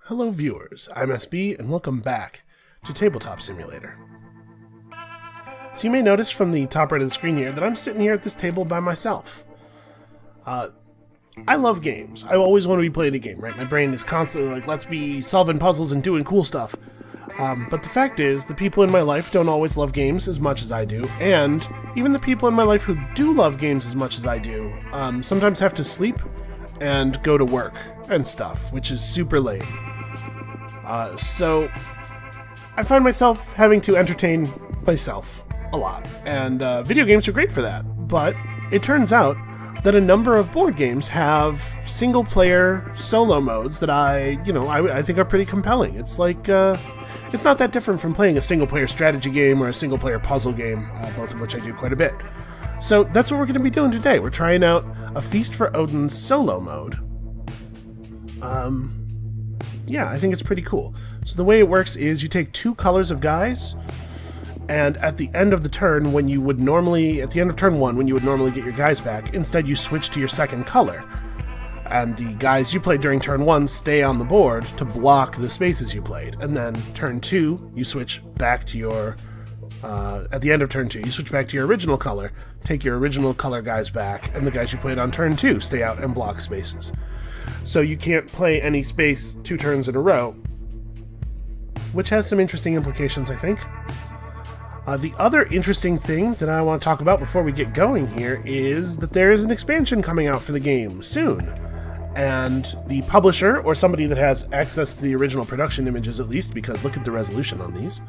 Hello viewers, I'm SB and welcome back to Tabletop Simulator. So you may notice from the top right of the screen here that I'm sitting here at this table by myself. I love games. I always want to be playing a game, right? My brain is constantly like, let's be solving puzzles and doing cool stuff. But the fact is, the people in my life don't always love games as much as I do, and even the people in my life who do love games as much as I do, sometimes have to sleep and go to work and stuff, which is super lame. So I find myself having to entertain myself a lot, and video games are great for that. But it turns out that a number of board games have single-player solo modes that I think are pretty compelling. It's like it's not that different from playing a single-player strategy game or a single-player puzzle game, both of which I do quite a bit. So that's what we're going to be doing today. We're trying out a Feast for Odin solo mode. Yeah, I think it's pretty cool. So the way it works is you take two colors of guys, and at the end of the turn, at the end of turn one, when you would normally get your guys back, instead you switch to your second color. And the guys you played during turn one stay on the board to block the spaces you played. And then turn two, you switch back to your, at the end of turn two, you switch back to your original color, take your original color guys back, and the guys you played on turn two stay out and block spaces. So you can't play any space 2 turns in a row, which has some interesting implications, I think. The other interesting thing that I want to talk about before we get going here is that there is an expansion coming out for the game soon. And the publisher, or somebody that has access to the original production images at least, because look at the resolution on these,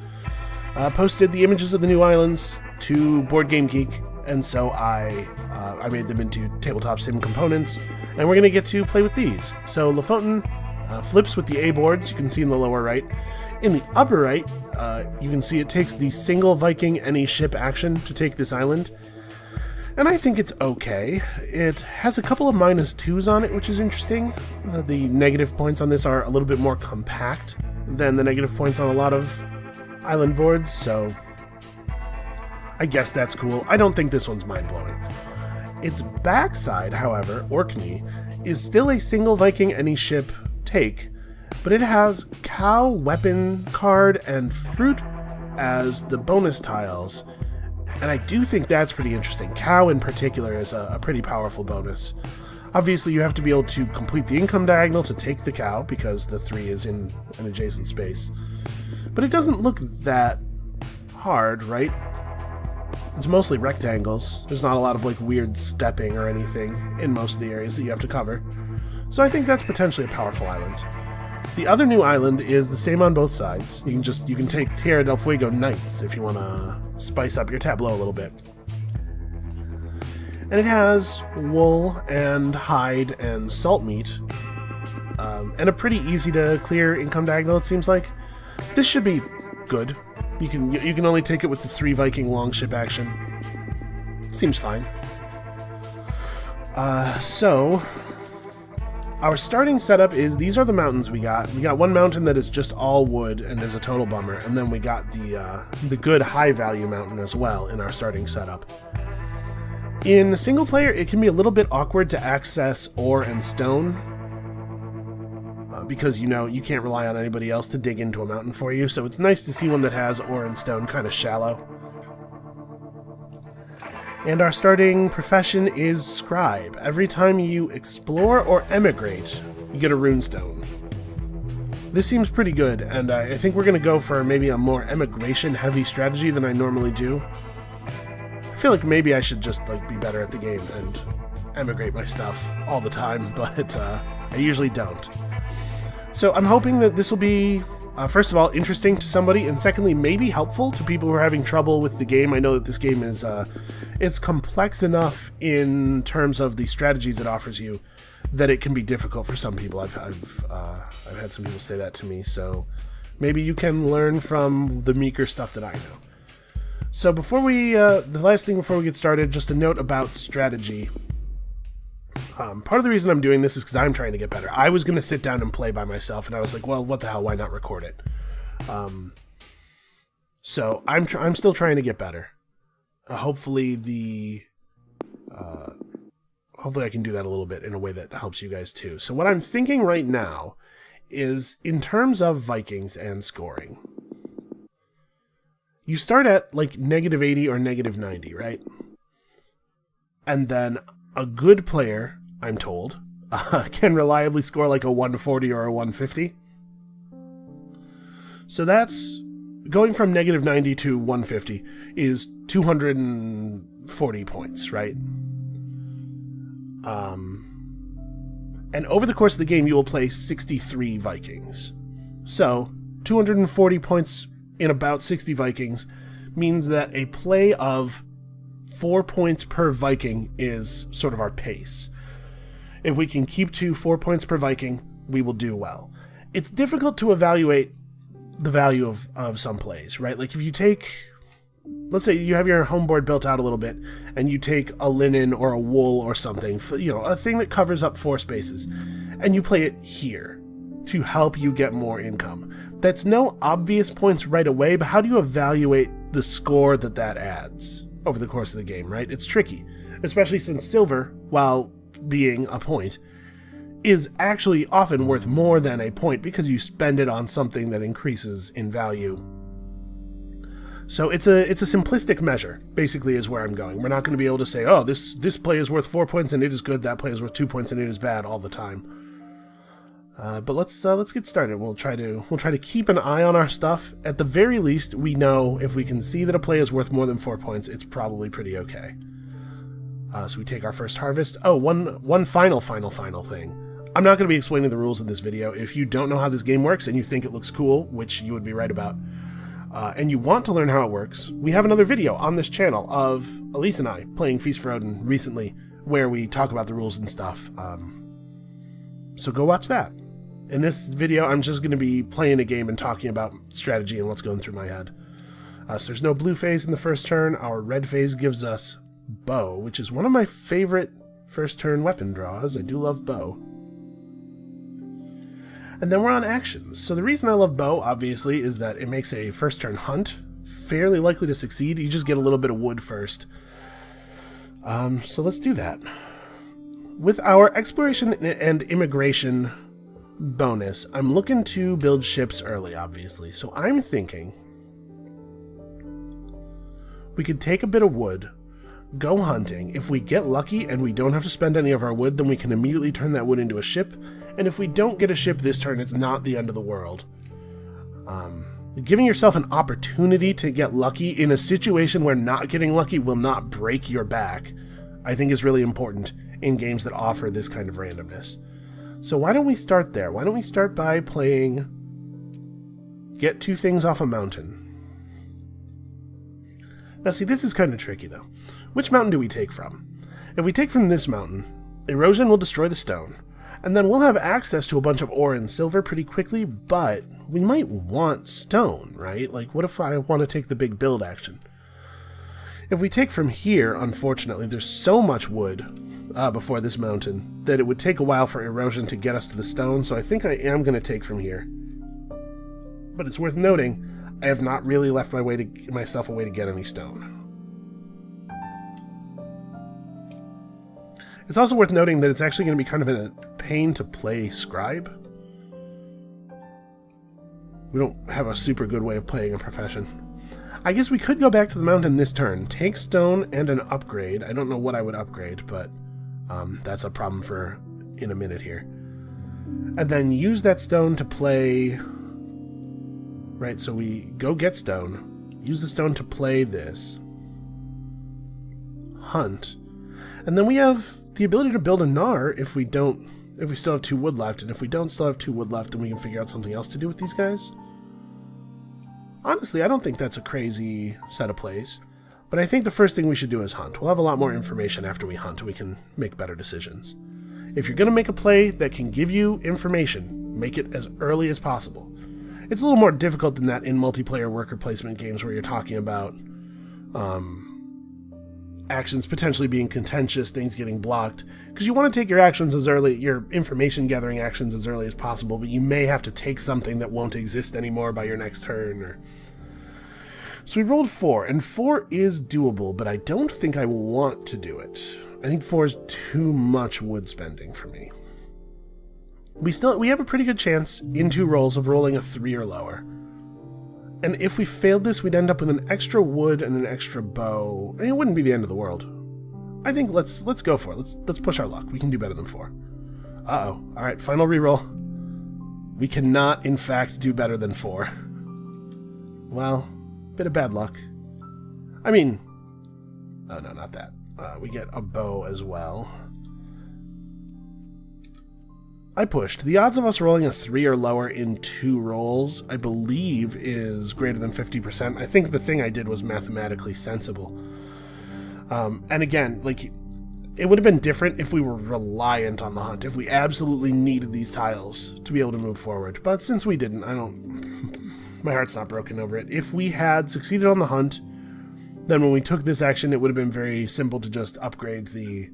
posted the images of the new islands to Board Game Geek, and so I made them into tabletop sim components, and we're going to get to play with these. So Lafontaine flips with the A boards, you can see in the lower right. In the upper right, you can see it takes the single Viking any ship action to take this island, and I think it's okay. It has a couple of -2s on it, which is interesting. The negative points on this are a little bit more compact than the negative points on a lot of island boards, so I guess that's cool. I don't think this one's mind-blowing. Its backside, however, Orkney, is still a single Viking any ship take, but it has cow weapon card and fruit as the bonus tiles, and I do think that's pretty interesting. Cow in particular is a pretty powerful bonus. Obviously you have to be able to complete the income diagonal to take the cow, because the 3 is in an adjacent space. But it doesn't look that hard, right? It's mostly rectangles. There's not a lot of like weird stepping or anything in most of the areas that you have to cover. So I think that's potentially a powerful island. The other new island is the same on both sides. You can take Tierra del Fuego Knights if you want to spice up your tableau a little bit. And it has wool and hide and salt meat, and a pretty easy to clear income diagonal, it seems like. This should be good. You can only take it with the 3 Viking longship action. Seems fine. So our starting setup is, these are the mountains we got. We got one mountain that is just all wood and is a total bummer, and then we got the good high value mountain as well in our starting setup. In single player, it can be a little bit awkward to access ore and stone, because you can't rely on anybody else to dig into a mountain for you, so it's nice to see one that has ore and stone kind of shallow. And our starting profession is Scribe. Every time you explore or emigrate, you get a runestone. This seems pretty good, and I think we're going to go for maybe a more emigration-heavy strategy than I normally do. I feel like maybe I should just be better at the game and emigrate my stuff all the time, but I usually don't. So I'm hoping that this will be, first of all, interesting to somebody, and secondly, maybe helpful to people who are having trouble with the game. I know that this game is it's complex enough in terms of the strategies it offers you that it can be difficult for some people. I've had some people say that to me, so maybe you can learn from the meeker stuff that I know. So before the last thing before we get started, just a note about strategy. Part of the reason I'm doing this is because I'm trying to get better. I was going to sit down and play by myself, and I was like, well, what the hell, why not record it? So I'm still trying to get better. Hopefully I can do that a little bit in a way that helps you guys too. So what I'm thinking right now is in terms of Vikings and scoring. You start at like -80 or -90, right? And then a good player, I'm told, can reliably score like a 140 or a 150. So that's going from -90 to 150 is 240 points, right? And over the course of the game, you will play 63 Vikings. So 240 points in about 60 Vikings means that a play of 4 points per Viking is sort of our pace. If we can keep to 4 points per Viking, we will do well. It's difficult to evaluate the value of some plays, right? Like if you take, let's say you have your home board built out a little bit, and you take a linen or a wool or something, you know, a thing that covers up 4 spaces, and you play it here to help you get more income. That's no obvious points right away, but how do you evaluate the score that adds over the course of the game, right? It's tricky, especially since silver, while being a point, is actually often worth more than a point because you spend it on something that increases in value. So it's a simplistic measure, basically, is where I'm going. We're not going to be able to say, oh, this play is worth 4 points and it is good, that play is worth 2 points and it is bad all the time. But let's get started. We'll try to keep an eye on our stuff. At the very least, we know if we can see that a play is worth more than 4 points, it's probably pretty okay. So we take our first harvest. Oh, one final thing. I'm not going to be explaining the rules in this video. If you don't know how this game works and you think it looks cool, which you would be right about, and you want to learn how it works, we have another video on this channel of Elise and I playing Feast for Odin recently, where we talk about the rules and stuff. So go watch that. In this video, I'm just going to be playing a game and talking about strategy and what's going through my head. So there's no blue phase in the first turn. Our red phase gives us bow, which is one of my favorite first turn weapon draws. I do love bow. And then we're on actions. So the reason I love bow, obviously, is that it makes a first turn hunt fairly likely to succeed. You just get a little bit of wood first. So let's do that. With our exploration and immigration bonus, I'm looking to build ships early, obviously. So I'm thinking we could take a bit of wood, go hunting. If we get lucky and we don't have to spend any of our wood, then we can immediately turn that wood into a ship. And if we don't get a ship this turn, it's not the end of the world. Giving yourself an opportunity to get lucky in a situation where not getting lucky will not break your back, I think is really important in games that offer this kind of randomness. So why don't we start there? Why don't we start by playing get 2 things off a mountain? Now see, this is kind of tricky though. Which mountain do we take from? If we take from this mountain, erosion will destroy the stone, and then we'll have access to a bunch of ore and silver pretty quickly, but we might want stone, right? Like, what if I want to take the big build action? If we take from here, unfortunately, there's so much wood before this mountain that it would take a while for erosion to get us to the stone, so I think I am going to take from here. But it's worth noting, I have not really left myself a way to get any stone. It's also worth noting that it's actually going to be kind of a pain to play Scribe. We don't have a super good way of playing a profession. I guess we could go back to the mountain this turn, take stone and an upgrade. I don't know what I would upgrade, but that's a problem for in a minute here. And then use that stone to play... Right, so we go get stone, use the stone to play this, hunt, and then we have the ability to build a gnar if we still have 2 wood left, and if we don't still have 2 wood left, then we can figure out something else to do with these guys. Honestly, I don't think that's a crazy set of plays, but I think the first thing we should do is hunt. We'll have a lot more information after we hunt, and we can make better decisions. If you're going to make a play that can give you information, make it as early as possible. It's a little more difficult than that in multiplayer worker placement games where you're talking about actions potentially being contentious, things getting blocked, because you want to take your information gathering actions as early as possible, but you may have to take something that won't exist anymore by your next turn. So we rolled 4, and 4 is doable, but I don't think I want to do it. I think 4 is too much wood spending for me. we have a pretty good chance in 2 rolls of rolling a 3 or lower. And if we failed this, we'd end up with an extra wood and an extra bow. And it wouldn't be the end of the world. I think let's go for it. Let's push our luck. We can do better than 4. Uh-oh. Alright, final reroll. We cannot, in fact, do better than 4. Well, bit of bad luck. I mean... Oh, no, not that. We get a bow as well. I pushed. The odds of us rolling a 3 or lower in 2 rolls, I believe, is greater than 50%. I think the thing I did was mathematically sensible. And again, like, it would have been different if we were reliant on the hunt, if we absolutely needed these tiles to be able to move forward. But since we didn't, my heart's not broken over it. If we had succeeded on the hunt, then when we took this action, it would have been very simple to just upgrade the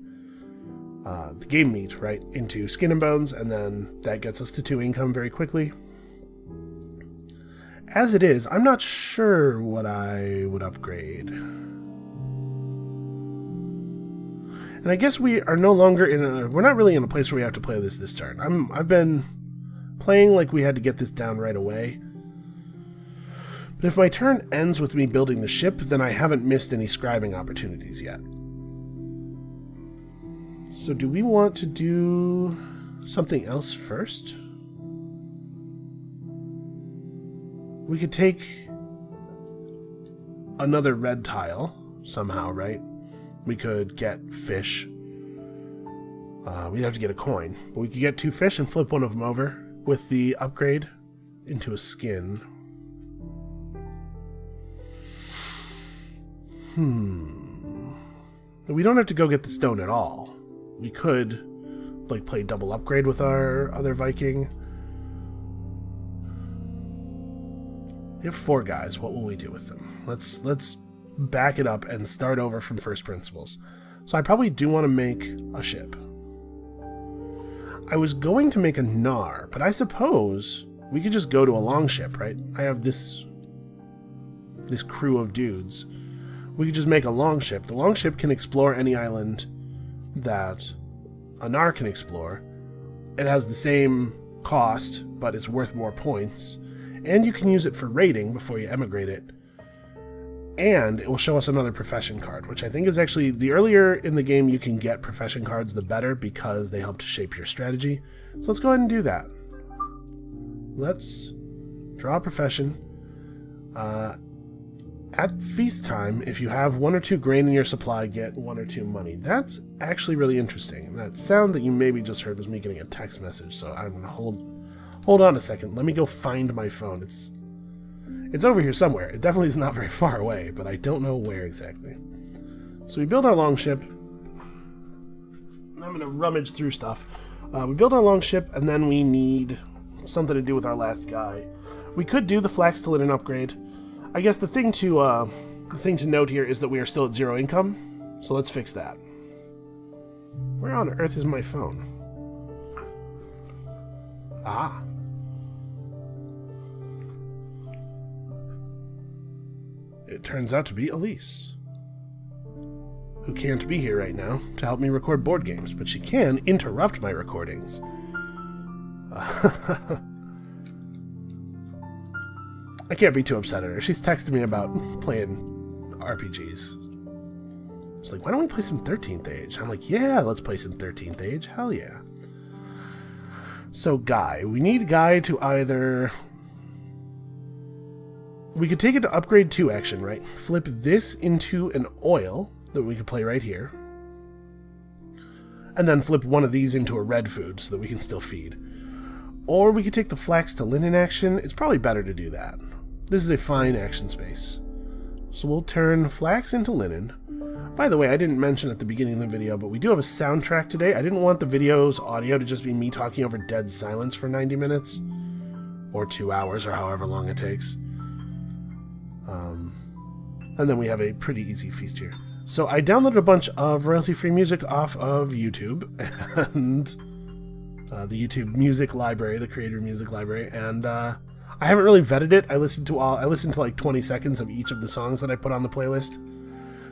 game meat, right, into skin and bones, and then that gets us to 2 income very quickly. As it is, I'm not sure what I would upgrade. And I guess we are no longer we're not really in a place where we have to play this turn. I've been playing like we had to get this down right away. But if my turn ends with me building the ship, then I haven't missed any scribing opportunities yet. So do we want to do something else first? We could take another red tile somehow, right? We could get fish. We'd have to get a coin. But we could get 2 fish and flip one of them over with the upgrade into a skin. We don't have to go get the stone at all. We could, like, play double upgrade with our other Viking. We have 4 guys. What will we do with them? Let's back it up and start over from first principles. So I probably do want to make a ship. I was going to make a Gnar, but I suppose we could just go to a longship, right? I have this crew of dudes. We could just make a longship. The longship can explore any island that a Gnar can explore. It has the same cost, but it's worth more points. And you can use it for raiding before you emigrate it. And it will show us another profession card, which I think is actually, the earlier in the game you can get profession cards, the better, because they help to shape your strategy. So let's go ahead and do that. Let's draw a profession. At feast time, if you have 1 or 2 grain in your supply, get 1 or 2 money. That's actually really interesting. And that sound that you maybe just heard was me getting a text message, so I'm going to hold on a second. Let me go find my phone. It's over here somewhere. It definitely is not very far away, but I don't know where exactly. So we build our longship. I'm going to rummage through stuff. We build our longship, and then we need something to do with our last guy. We could do the flax to linen upgrade. I guess the thing to note here is that we are still at 0 income, so let's fix that. Where on earth is my phone? Ah. It turns out to be Elise, who can't be here right now to help me record board games, but she can interrupt my recordings. I can't be too upset at her. She's texted me about playing RPGs. She's like, why don't we play some 13th Age? I'm like, yeah, let's play some 13th Age. Hell yeah. So, Guy. We need Guy to either... We could take it to upgrade 2 action, right? Flip this into an oil that we could play right here. And then flip one of these into a red food so that we can still feed. Or we could take the flax to linen action. It's probably better to do that. This is a fine action space. So we'll turn flax into linen. By the way, I didn't mention at the beginning of the video, but we do have a soundtrack today. I didn't want the video's audio to just be me talking over dead silence for 90 minutes. Or 2 hours, or however long it takes. And then we have a pretty easy feast here. So I downloaded a bunch of royalty-free music off of YouTube, and the YouTube music library, the creator music library, and I haven't really vetted it. I listened to like 20 seconds of each of the songs that I put on the playlist.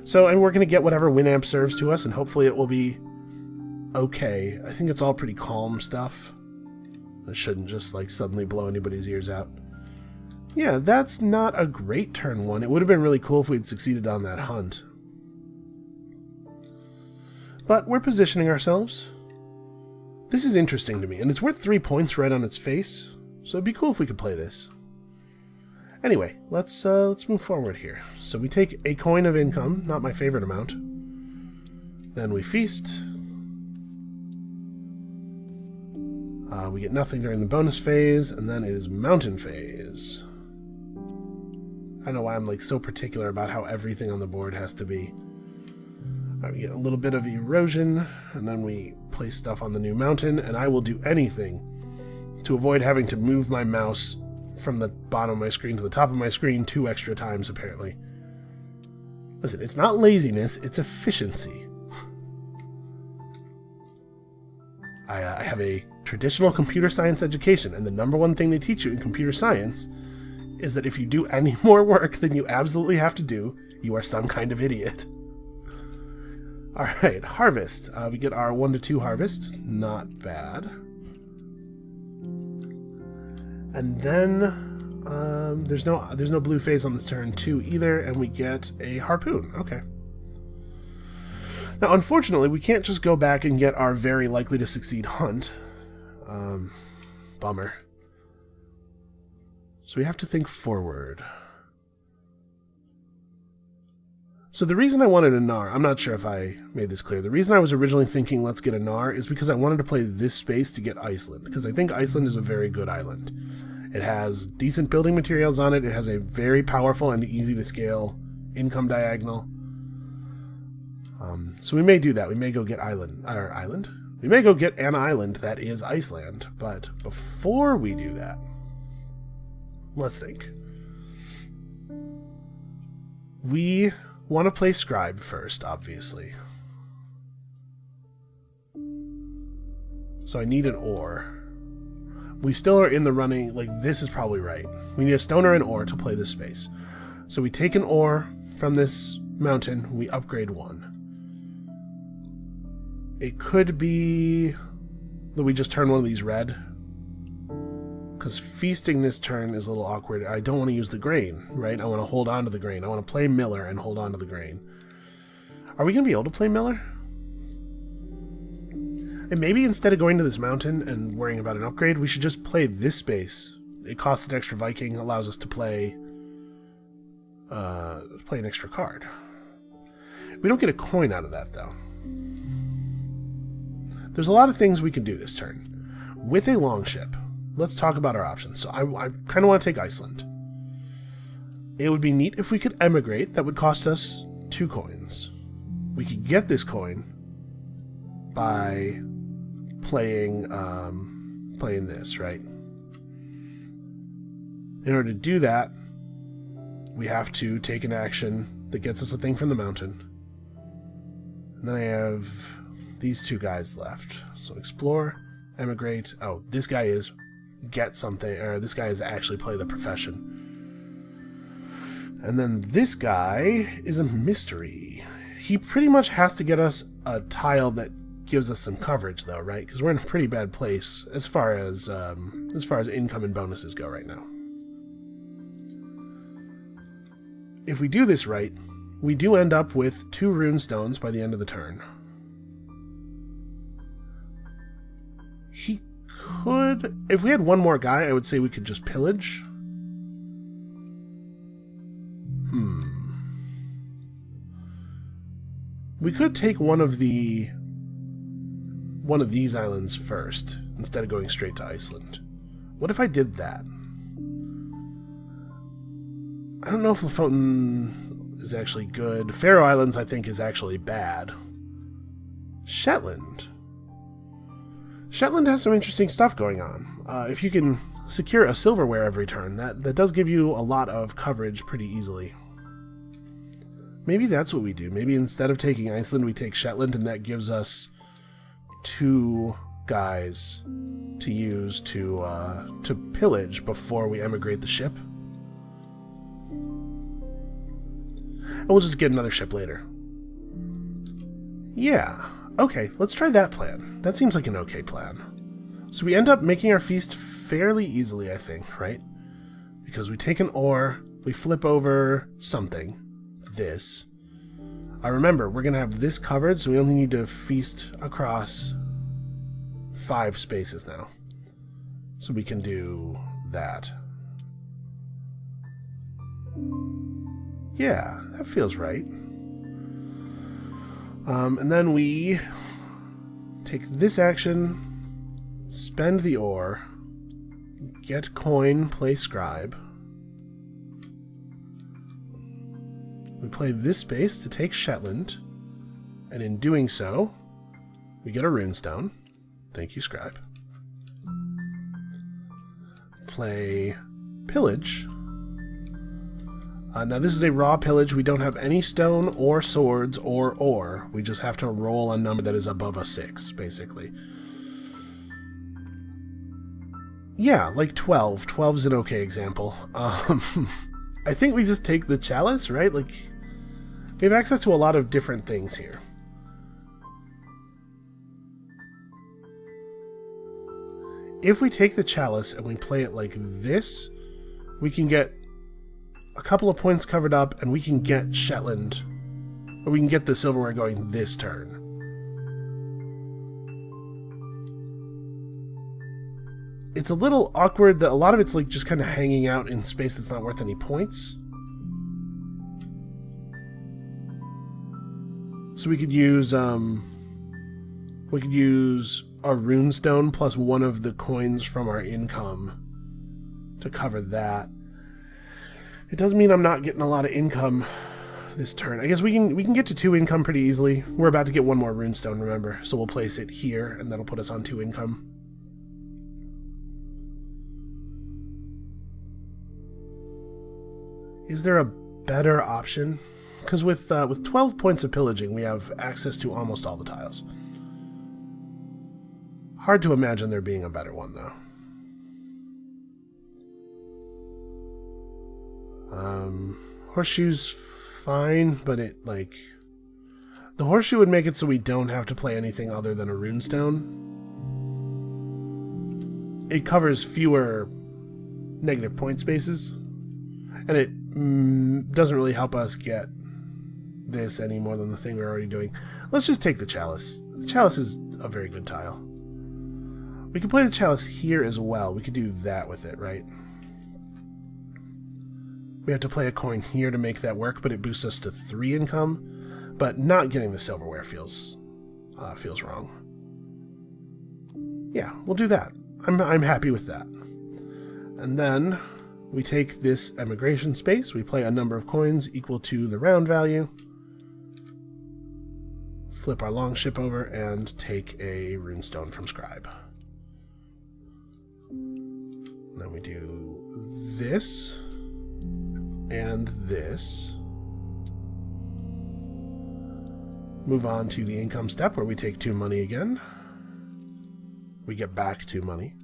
So, and we're going to get whatever Winamp serves to us, and hopefully it will be okay. I think it's all pretty calm stuff. That shouldn't just, like, suddenly blow anybody's ears out. Yeah, that's not a great turn 1. It would have been really cool if we'd succeeded on that hunt. But we're positioning ourselves. This is interesting to me, and it's worth 3 points right on its face, so it'd be cool if we could play this. Anyway, let's move forward here. So we take a coin of income, not my favorite amount. Then we feast. We get nothing during the bonus phase, and then it is mountain phase. I don't know why I'm like so particular about how everything on the board has to be. We get a little bit of erosion, and then we place stuff on the new mountain, and I will do anything to avoid having to move my mouse from the bottom of my screen to the top of my screen 2 extra times, apparently. Listen, it's not laziness, it's efficiency. I have a traditional computer science education, and the #1 thing they teach you in computer science is that if you do any more work than you absolutely have to do, you are some kind of idiot. Alright, harvest. We get our 1 to 2 harvest. Not bad. And then there's no blue phase on this turn 2 either, and we get a harpoon. Okay. Now, unfortunately, we can't just go back and get our very likely to succeed hunt. Bummer. So we have to think forward. So the reason I wanted a Gnar, I'm not sure if I made this clear, the reason I was originally thinking let's get a Gnar is because I wanted to play this space to get Iceland, because I think Iceland is a very good island. It has decent building materials on it, it has a very powerful and easy to scale income diagonal. So we may do that, we may go get we may go get an island that is Iceland, but before we do that, let's think. We want to play Scribe first, obviously. So I need an ore. We still are in the running, like, this is probably right. We need a stone or an ore to play this space. So we take an ore from this mountain, we upgrade 1. It could be that we just turn one of these red, because feasting this turn is a little awkward. I don't want to use the grain, right? I want to hold on to the grain. I want to play Miller and hold on to the grain. Are we going to be able to play Miller? And maybe instead of going to this mountain and worrying about an upgrade, we should just play this space. It costs an extra Viking, allows us to play an extra card. We don't get a coin out of that, though. There's a lot of things we can do this turn. With a longship, let's talk about our options. So I kind of want to take Iceland. It would be neat if we could emigrate. That would cost us 2 coins. We could get this coin by playing this, right? In order to do that, we have to take an action that gets us a thing from the mountain. And then I have these 2 guys left. So explore, emigrate. Oh, this guy is get something, or this guy is actually play the profession. And then this guy is a mystery. He pretty much has to get us a tile that gives us some coverage, though, right? Because we're in a pretty bad place as far as income and bonuses go right now. If we do this right, we do end up with 2 rune stones by the end of the turn. He could... If we had one more guy, I would say we could just pillage. We could take one of these islands first, instead of going straight to Iceland. What if I did that? I don't know if Lofoten is actually good. Faroe Islands, I think, is actually bad. Shetland. Shetland has some interesting stuff going on. If you can secure a silverware every turn, that does give you a lot of coverage pretty easily. Maybe that's what we do. Maybe instead of taking Iceland, we take Shetland, and that gives us 2 guys to use to pillage before we emigrate the ship. And we'll just get another ship later. Yeah. Okay, let's try that plan. That seems like an okay plan. So we end up making our feast fairly easily, I think, right? Because we take an ore, we flip over something, this. Remember, we're going to have this covered, so we only need to feast across 5 spaces now. So we can do that. Yeah, that feels right. And then we take this action, spend the ore, get coin, play scribe. We play this space to take Shetland, and in doing so, we get a runestone. Thank you, scribe. Play pillage. Now this is a raw pillage. We don't have any stone or swords or ore. We just have to roll a number that is above a 6, basically. Yeah, like 12. 12's an okay example. I think we just take the chalice, right? Like, we have access to a lot of different things here. If we take the chalice and we play it like this, we can get a couple of points covered up, and we can get Shetland, or we can get the silverware going this turn. It's a little awkward that a lot of it's like just kind of hanging out in space that's not worth any points. So we could use a runestone plus one of the coins from our income to cover that. It does mean I'm not getting a lot of income this turn. I guess we can get to 2 income pretty easily. We're about to get 1 more runestone, remember? So we'll place it here, and that'll put us on 2 income. Is there a better option? Because with 12 points of pillaging, we have access to almost all the tiles. Hard to imagine there being a better one, though. Horseshoe's fine, but it, like... The horseshoe would make it so we don't have to play anything other than a runestone. It covers fewer negative point spaces, and it doesn't really help us get this any more than the thing we're already doing. Let's just take the chalice. The chalice is a very good tile. We can play the chalice here as well. We could do that with it, right? We have to play a coin here to make that work, but it boosts us to 3 income. But not getting the silverware feels wrong. Yeah, we'll do that. I'm happy with that. And then we take this emigration space. We play a number of coins equal to the round value. Flip our longship over and take a runestone from scribe. Then we do this. And this. Move on to the income step where we take 2 money again. We get back 2 money.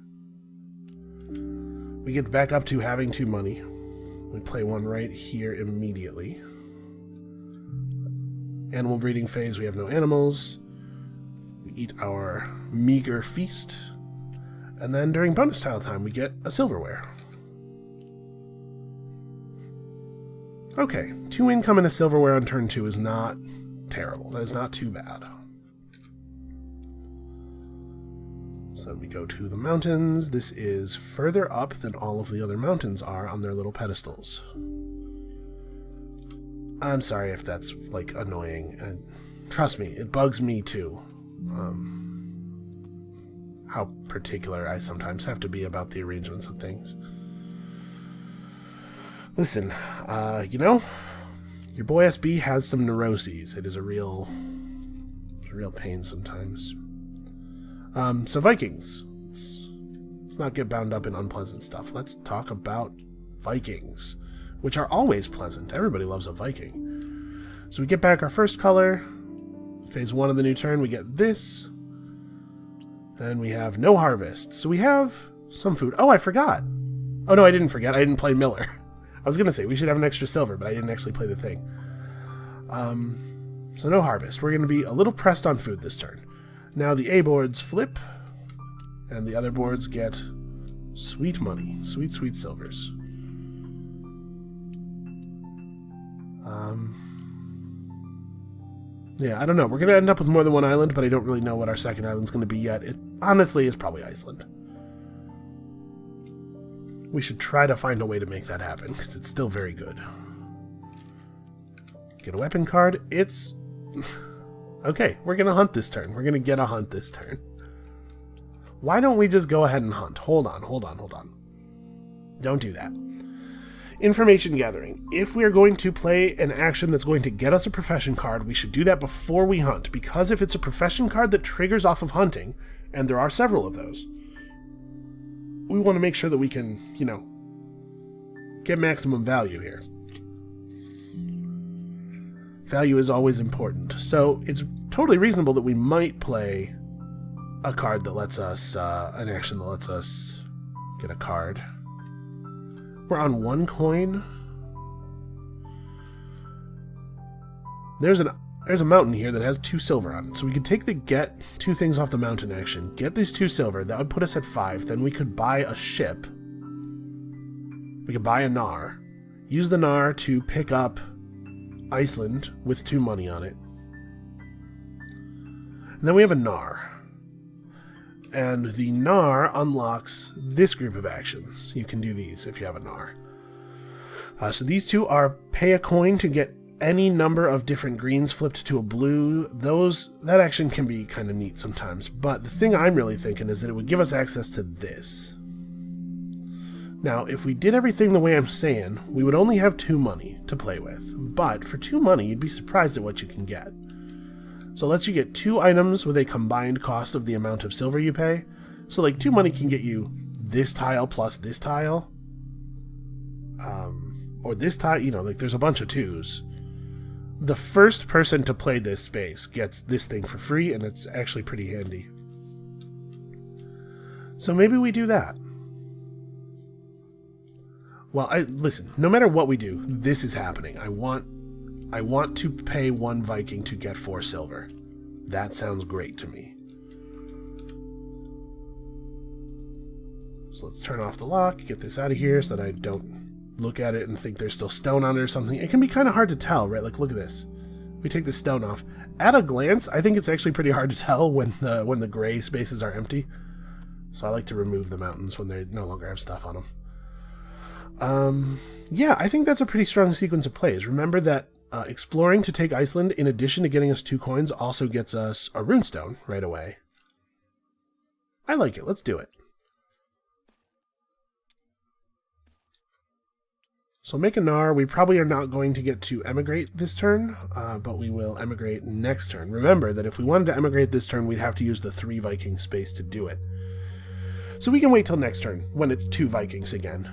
We get back up to having 2 money. We play one right here immediately. Animal breeding phase, we have no animals. We eat our meager feast. And then during bonus tile time, we get a silverware. Okay, 2 income and a silverware on turn 2 is not terrible. That is not too bad. So we go to the mountains. This is further up than all of the other mountains are on their little pedestals. I'm sorry if that's, like, annoying. And trust me, it bugs me too. How particular I sometimes have to be about the arrangements of things. Listen, you know, your boy SB has some neuroses. It is a real pain sometimes. So Vikings. Let's not get bound up in unpleasant stuff. Let's talk about Vikings, which are always pleasant. Everybody loves a Viking. So we get back our first color. Phase 1 of the new turn, we get this. Then we have no harvest. So we have some food. Oh, I forgot. Oh, no, I didn't forget. I didn't play Miller. I was going to say, we should have an extra silver, but I didn't actually play the thing. So no harvest. We're going to be a little pressed on food this turn. Now the A boards flip, And the other boards get sweet money. Sweet, sweet silvers. Yeah, I don't know. We're going to end up with more than one island, but I don't really know what our second island's going to be yet. It honestly is probably Iceland. We should try to find a way to make that happen, because it's still very good. Get a weapon card. It's... Okay, we're going to hunt this turn. We're going to get a hunt this turn. Why don't we just go ahead and hunt? Hold on. Don't do that. Information gathering. If we are going to play an action that's going to get us a profession card, we should do that before we hunt, because if it's a profession card that triggers off of hunting, and there are several of those, we want to make sure that we can, you know, get maximum value here. Value is always important. So it's totally reasonable that we might play a card that lets us, an action that lets us get a card. We're on 1 coin. There's a mountain here that has 2 silver on it. So we could take the get 2 things off the mountain action, get these 2 silver, that would put us at 5. Then we could buy a ship. We could buy a Nar. Use the Nar to pick up Iceland with 2 money on it. And then we have a Nar. And the Nar unlocks this group of actions. You can do these if you have a Nar. So these 2 are pay a coin to get any number of different greens flipped to a blue. That action can be kind of neat sometimes. But the thing I'm really thinking is that it would give us access to this. Now, if we did everything the way I'm saying, we would only have 2 money to play with. But for 2 money, you'd be surprised at what you can get. So it lets you get 2 items with a combined cost of the amount of silver you pay. So like 2 money can get you this tile plus this tile. Or this tile, you know, like there's a bunch of 2s. The first person to play this space gets this thing for free, and it's actually pretty handy. So maybe we do that. Well, listen, no matter what we do, this is happening. I want to pay 1 Viking to get 4 silver. That sounds great to me. So let's turn off the lock, get this out of here so that I don't look at it and think there's still stone on it or something. It can be kind of hard to tell, right? Like, look at this. We take the stone off. At a glance, I think it's actually pretty hard to tell when the gray spaces are empty. So I like to remove the mountains when they no longer have stuff on them. Yeah, I think that's a pretty strong sequence of plays. Remember that exploring to take Iceland, in addition to getting us 2 coins, also gets us a runestone right away. I like it. Let's do it. So make a Nar. We probably are not going to get to emigrate this turn, but we will emigrate next turn. Remember that if we wanted to emigrate this turn, we'd have to use the 3 Viking space to do it. So we can wait till next turn, when it's 2 Vikings again.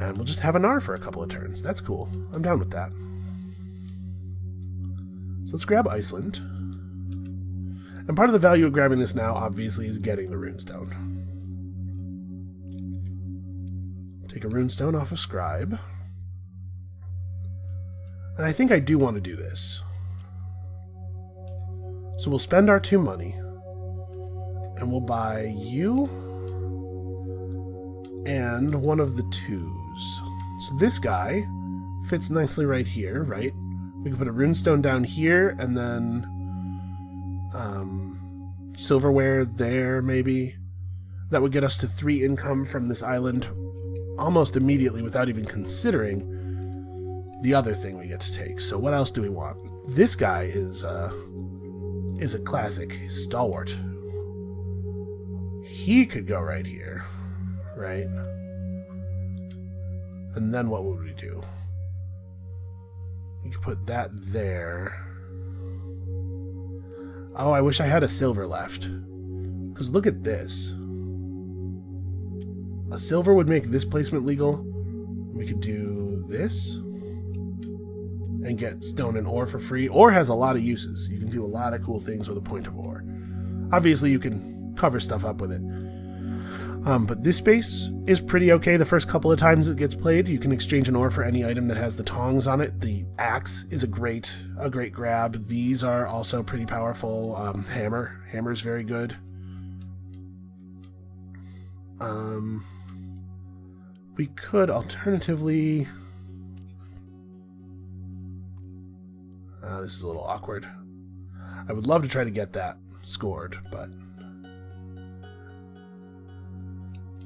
And we'll just have a Nar for a couple of turns. That's cool. I'm down with that. So let's grab Iceland. And part of the value of grabbing this now, obviously, is getting the runestone. Take a runestone off of Scribe. And I think I do want to do this. So we'll spend our 2 money. And we'll buy you and one of the 2s. So this guy fits nicely right here, right? We can put a runestone down here, and then silverware there, maybe. That would get us to 3 income from this island almost immediately without even considering the other thing we get to take. So what else do we want? This guy is a classic stalwart. He could go right here, right? And then what would we do? We could put that there. Oh, I wish I had a silver left. Because look at this. A silver would make this placement legal. We could do this. And get stone and ore for free. Ore has a lot of uses. You can do a lot of cool things with a point of ore. Obviously, you can cover stuff up with it. But this space is pretty okay. The first couple of times it gets played, you can exchange an ore for any item that has the tongs on it. The axe is a great grab. These are also pretty powerful. Hammer is very good. We could alternatively... this is a little awkward. I would love to try to get that scored, but...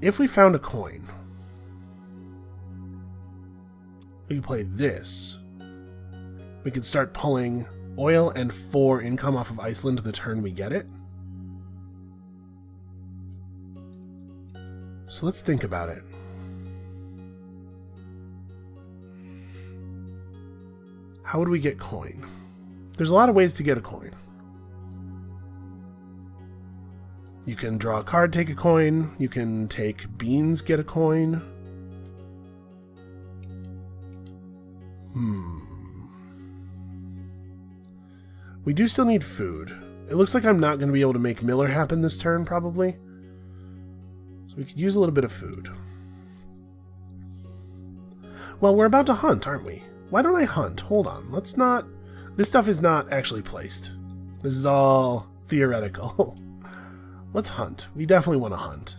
If we found a coin, we could play this. We could start pulling oil and 4 income off of Iceland the turn we get it. So let's think about it. How would we get coin? There's a lot of ways to get a coin. You can draw a card, take a coin. You can take beans, get a coin. We do still need food. It looks like I'm not going to be able to make Miller happen this turn, probably. So we could use a little bit of food. Well, we're about to hunt, aren't we? Why don't I hunt? Hold on. Let's not... This stuff is not actually placed. This is all theoretical. Let's hunt. We definitely want to hunt.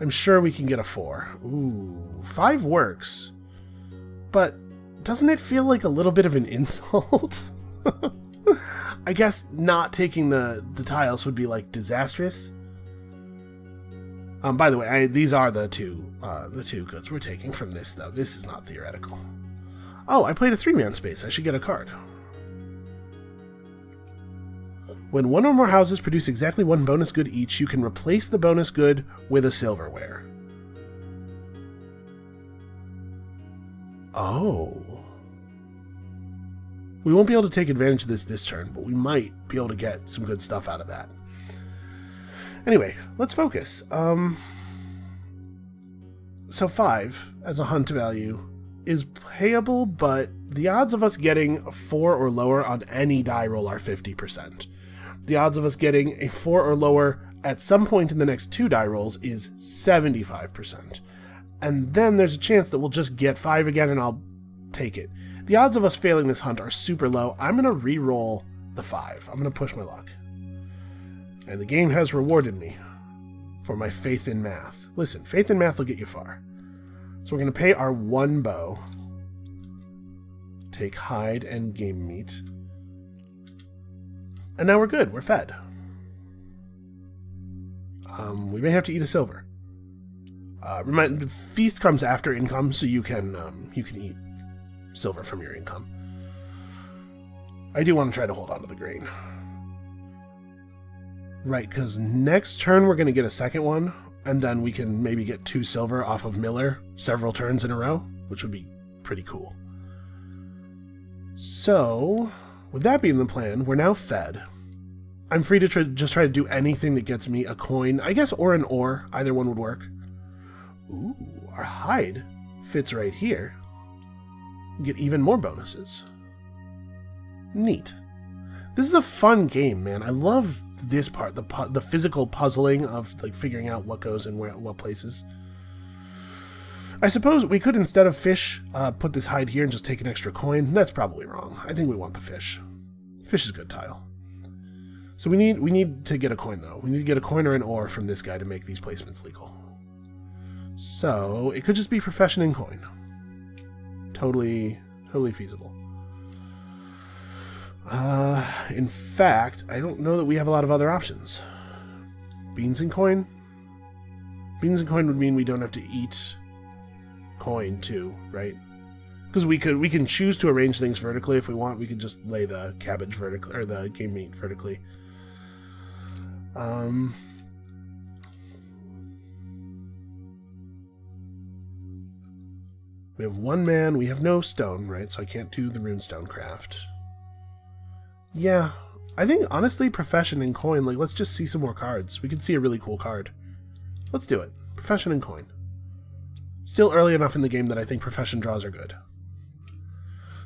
I'm sure we can get a 4. Ooh, 5 works. But doesn't it feel like a little bit of an insult? I guess not taking the tiles would be, like, disastrous. By the way, these are the two goods we're taking from this, though. This is not theoretical. Oh, I played a 3-man space. I should get a card. When 1 or more houses produce exactly 1 bonus good each, you can replace the bonus good with a silverware. Oh. We won't be able to take advantage of this turn, but we might be able to get some good stuff out of that. Anyway, let's focus. So 5, as a hunt value, is payable, but the odds of us getting a 4 or lower on any die roll are 50%. The odds of us getting a 4 or lower at some point in the next 2 die rolls is 75%. And then there's a chance that we'll just get 5 again and I'll take it. The odds of us failing this hunt are super low. I'm going to re-roll the 5. I'm going to push my luck. And the game has rewarded me for my faith in math. Listen, faith in math will get you far. So we're going to pay our 1 bow. Take hide and game meat. And now we're good. We're fed. We may have to eat a silver. Feast comes after income, so you can eat silver from your income. I do want to try to hold on to the grain. Right, because next turn we're going to get a second one, and then we can maybe get 2 silver off of Miller several turns in a row, which would be pretty cool. So, with that being the plan, we're now fed. I'm free to just try to do anything that gets me a coin, I guess, or an ore. Either one would work. Ooh, our hide fits right here. Get even more bonuses. Neat. This is a fun game, man. I love this part, the physical puzzling of like figuring out what goes in what places. I suppose we could, instead of fish, put this hide here and just take an extra coin. That's probably wrong. I think we want the fish. Fish is a good tile. So we need to get a coin, though. We need to get a coin or an ore from this guy to make these placements legal. So it could just be profession and coin. Totally feasible. In fact, I don't know that we have a lot of other options. Beans and coin? Beans and coin would mean we don't have to eat coin too, right? Because we can choose to arrange things vertically if we want. We could just lay the cabbage vertically, or the game meat vertically. We have 1 man. We have no stone, right? So I can't do the runestone craft. Yeah, I think, honestly, profession and coin, like, let's just see some more cards. We can see a really cool card. Let's do it. Profession and coin. Still early enough in the game that I think profession draws are good.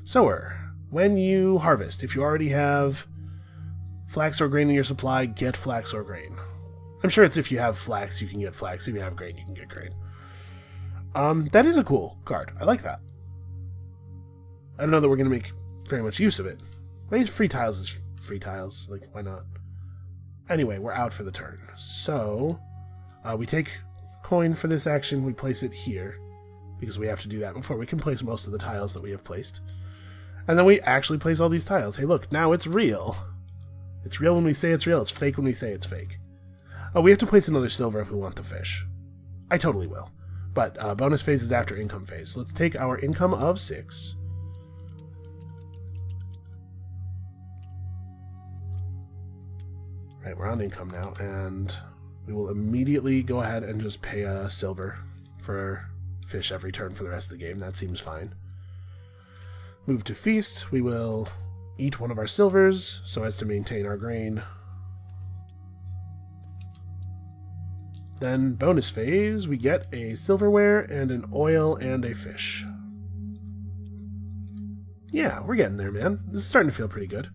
Sower. When you harvest, if you already have flax or grain in your supply, get flax or grain. I'm sure it's if you have flax, you can get flax. If you have grain, you can get grain. That is a cool card. I like that. I don't know that we're going to make very much use of it. I mean, free tiles is free tiles. Like, why not? Anyway, we're out for the turn. So, We take coin for this action, we place it here, because we have to do that before we can place most of the tiles that we have placed. And then we actually place all these tiles. Hey look, now it's real. It's real when we say it's real, it's fake when we say it's fake. Oh, we have to place another silver if we want the fish. I totally will. But bonus phase is after income phase. Let's take our income of 6. Right, we're on income now, and we will immediately go ahead and just pay a silver for fish every turn for the rest of the game. That seems fine. Move to feast. We will eat one of our silvers so as to maintain our grain. Then bonus phase, we get a silverware and an oil and a fish. Yeah, we're getting there, man. This is starting to feel pretty good.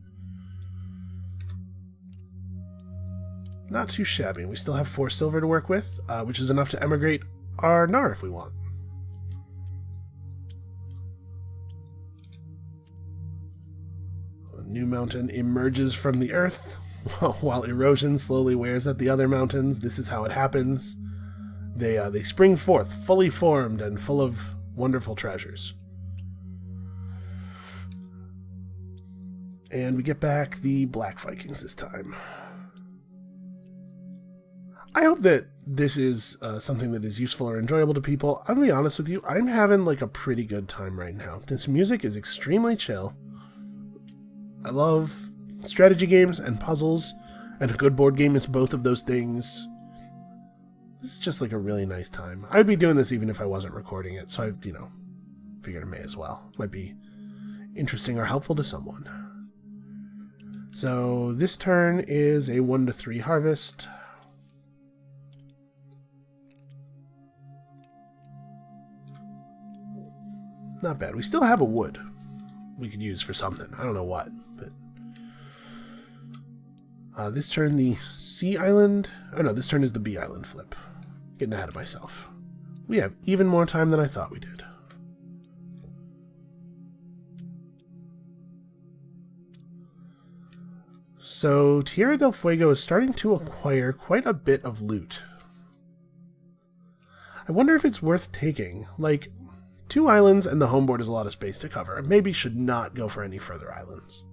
Not too shabby. We still have 4 silver to work with, which is enough to emigrate our Gnar if we want. A new mountain emerges from the earth. While erosion slowly wears at the other mountains. This is how it happens. They spring forth, fully formed and full of wonderful treasures. And we get back the Black Vikings this time. I hope that this is something that is useful or enjoyable to people. I'm going to be honest with you, I'm having like a pretty good time right now. This music is extremely chill. I love strategy games and puzzles, and a good board game is both of those things. This is just like a really nice time. I would be doing this even if I wasn't recording it, so I, figured I may as well. Might be interesting or helpful to someone. So this turn is a 1 to 3 harvest. Not bad. We still have a wood we could use for something. I don't know what, but this turn the C island... Oh no, this turn is the B island flip. Getting ahead of myself. We have even more time than I thought we did. So, Tierra del Fuego is starting to acquire quite a bit of loot. I wonder if it's worth taking. Like, 2 islands and the homeboard is a lot of space to cover. Maybe should not go for any further islands.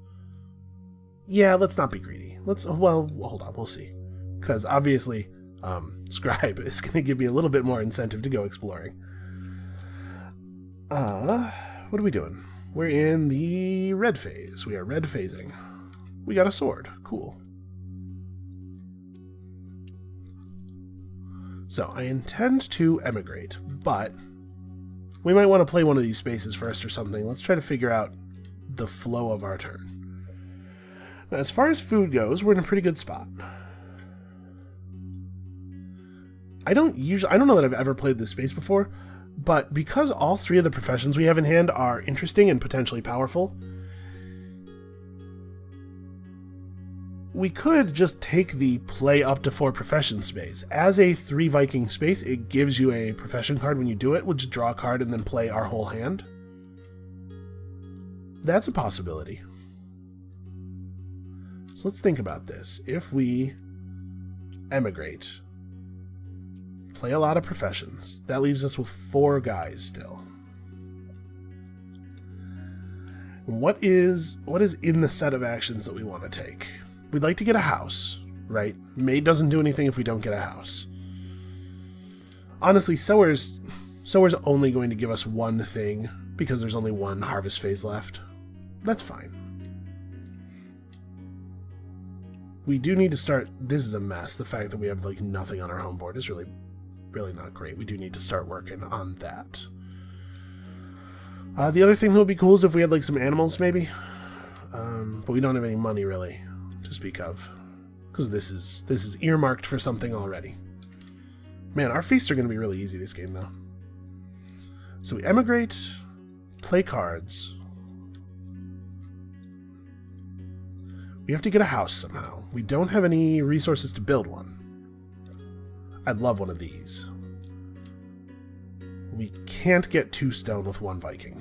Yeah, let's not be greedy. Well, hold on, we'll see. Because obviously, Scribe is going to give me a little bit more incentive to go exploring. What are we doing? We're in the red phase. We are red phasing. We got a sword. Cool. So, I intend to emigrate, but we might want to play one of these spaces first or something. Let's try to figure out the flow of our turn. Now, as far as food goes, we're in a pretty good spot. I don't know that I've ever played this space before, but because all 3 of the professions we have in hand are interesting and potentially powerful, we could just take the play up to 4 profession space. As a 3 Viking space, it gives you a profession card when you do it. We'll just draw a card and then play our whole hand. That's a possibility. So let's think about this. If we emigrate, play a lot of professions, that leaves us with 4 guys still. What is in the set of actions that we want to take? We'd like to get a house, right? Maid doesn't do anything if we don't get a house. Honestly, Sower's only going to give us 1 thing because there's only 1 harvest phase left. That's fine. We do need to start... This is a mess. The fact that we have, like, nothing on our home board is really, really not great. We do need to start working on that. The other thing that would be cool is if we had, like, some animals, maybe. But we don't have any money, really, to speak of. Because this is earmarked for something already. Man, our feasts are going to be really easy this game, though. So we emigrate, play cards. We have to get a house somehow. We don't have any resources to build one. I'd love one of these. We can't get 2 stone with 1 Viking.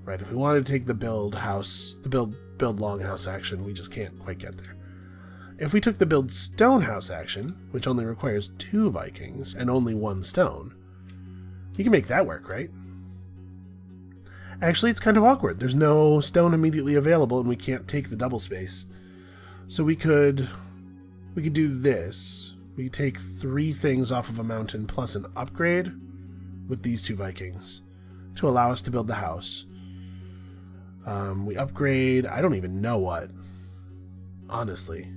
Right, if we wanted to take the build longhouse action, we just can't quite get there. If we took the build stone house action, which only requires 2 Vikings and only 1 stone, you can make that work, right? Actually, it's kind of awkward. There's no stone immediately available, and we can't take the double space. So we could do this. We could take 3 things off of a mountain plus an upgrade with these 2 Vikings to allow us to build the house. We upgrade, I don't even know what, honestly.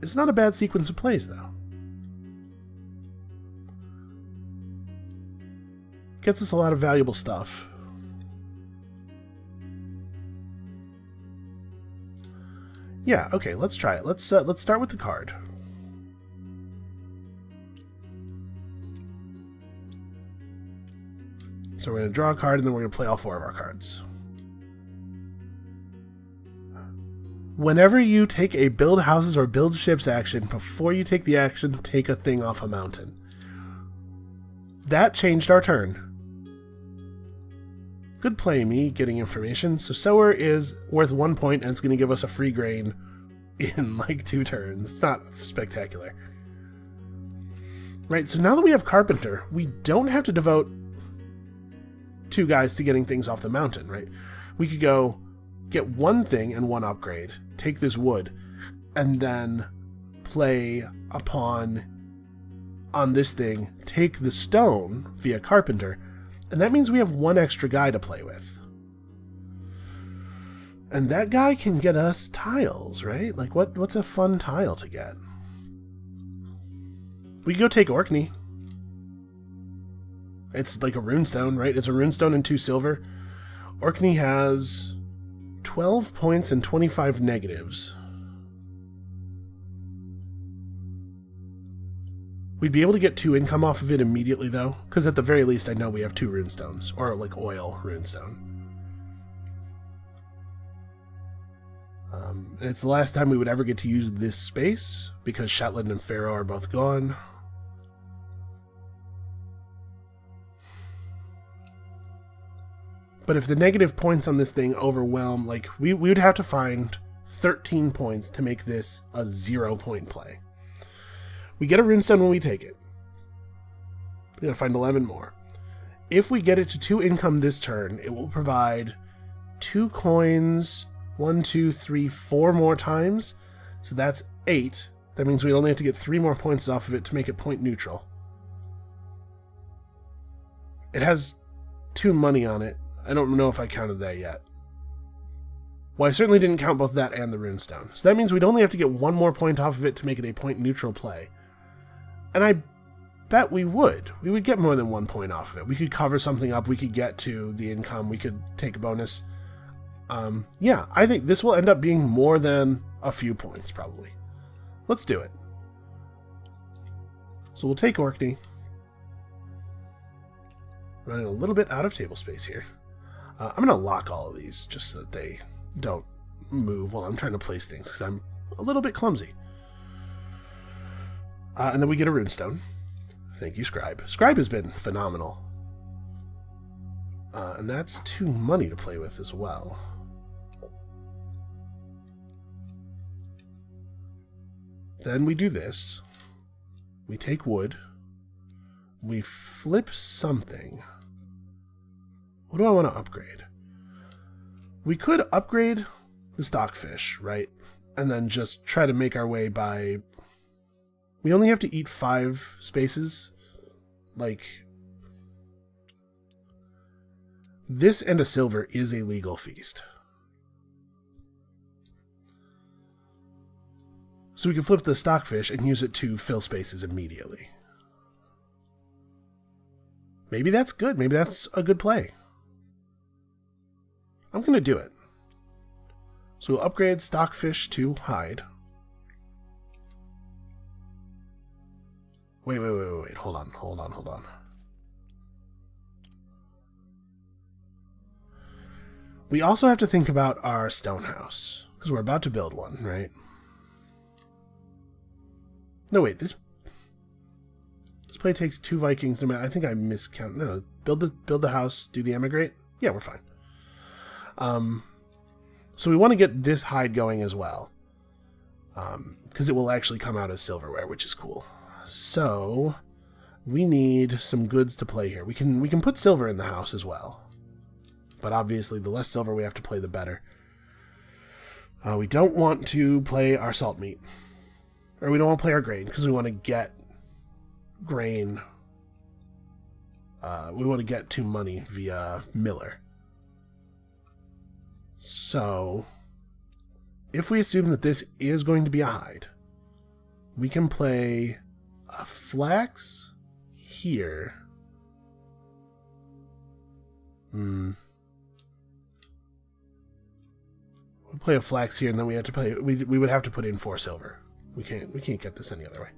It's not a bad sequence of plays, though. Gets us a lot of valuable stuff. Yeah, okay, let's try it. Let's start with the card. So we're going to draw a card, and then we're going to play all 4 of our cards. Whenever you take a build houses or build ships action, before you take the action, take a thing off a mountain. That changed our turn. Good play, me, getting information. So Sower is worth 1 point, and it's going to give us a free grain in like 2 turns. It's not spectacular. Right, so now that we have Carpenter, we don't have to devote 2 guys to getting things off the mountain, right? We could go get 1 thing and 1 upgrade, take this wood, and then play on this thing, take the stone via Carpenter, and that means we have 1 extra guy to play with. And that guy can get us tiles, right? Like, what's a fun tile to get? We could go take Orkney. It's like a runestone, right? It's a runestone and 2 silver. Orkney has 12 points and 25 negatives. We'd be able to get 2 income off of it immediately, though, because at the very least I know we have 2 runestones, or like oil runestone. And it's the last time we would ever get to use this space, because Shetland and Faroe are both gone. But if the negative points on this thing overwhelm, like, we would have to find 13 points to make this a 0-point play. We get a runestone when we take it. We gotta find 11 more. If we get it to 2 income this turn, it will provide 2 coins, 1, 2, 3, 4 more times. So that's 8. That means we only have to get 3 more points off of it to make it point neutral. It has 2 money on it. I don't know if I counted that yet. Well, I certainly didn't count both that and the runestone. So that means we'd only have to get 1 more point off of it to make it a point neutral play. And I bet we would. We would get more than 1 point off of it. We could cover something up. We could get to the income. We could take a bonus. Yeah, I think this will end up being more than a few points, probably. Let's do it. So we'll take Orkney. Running a little bit out of table space here. I'm going to lock all of these just so that they don't move while I'm trying to place things, because I'm a little bit clumsy. And then we get a runestone. Thank you, Scribe. Scribe has been phenomenal. And that's 2 money to play with as well. Then we do this. We take wood. We flip something. What do I want to upgrade? We could upgrade the stockfish, right? And then just try to make our way by... We only have to eat 5 spaces. Like... This and a silver is a legal feast. So we can flip the stockfish and use it to fill spaces immediately. Maybe that's good. Maybe that's a good play. I'm going to do it. So we'll upgrade stockfish to hide. Wait. Hold on. We also have to think about our stone house, because we're about to build one, right? No, wait, this play takes 2 Vikings no matter. I think I miscount. No, build the house, do the emigrate. Yeah, we're fine. So we want to get this hide going as well. Because it will actually come out as silverware, which is cool. So we need some goods to play here. We can put silver in the house as well. But obviously the less silver we have to play, the better. We don't want to play our salt meat. Or we don't want to play our grain, because we want to get grain. We want to get to money via miller. So if we assume that this is going to be a hide, we can play a flax here. We'll play a flax here, and then we have to play. We would have to put in 4 silver. We can't get this any other way.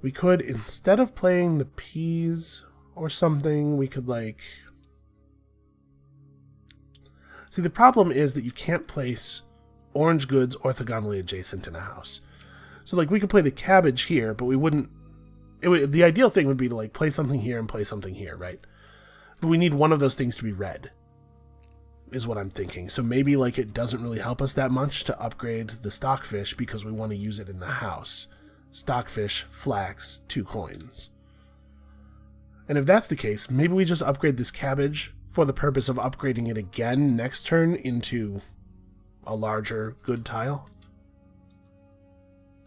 We could, instead of playing the peas or something, we could like. See, the problem is that you can't place orange goods orthogonally adjacent in a house. So, like, we could play the cabbage here, but we wouldn't... the ideal thing would be to, like, play something here and play something here, right? But we need one of those things to be red, is what I'm thinking. So maybe, like, it doesn't really help us that much to upgrade the stockfish because we want to use it in the house. Stockfish, flax, 2 coins. And if that's the case, maybe we just upgrade this cabbage for the purpose of upgrading it again next turn into a larger good tile.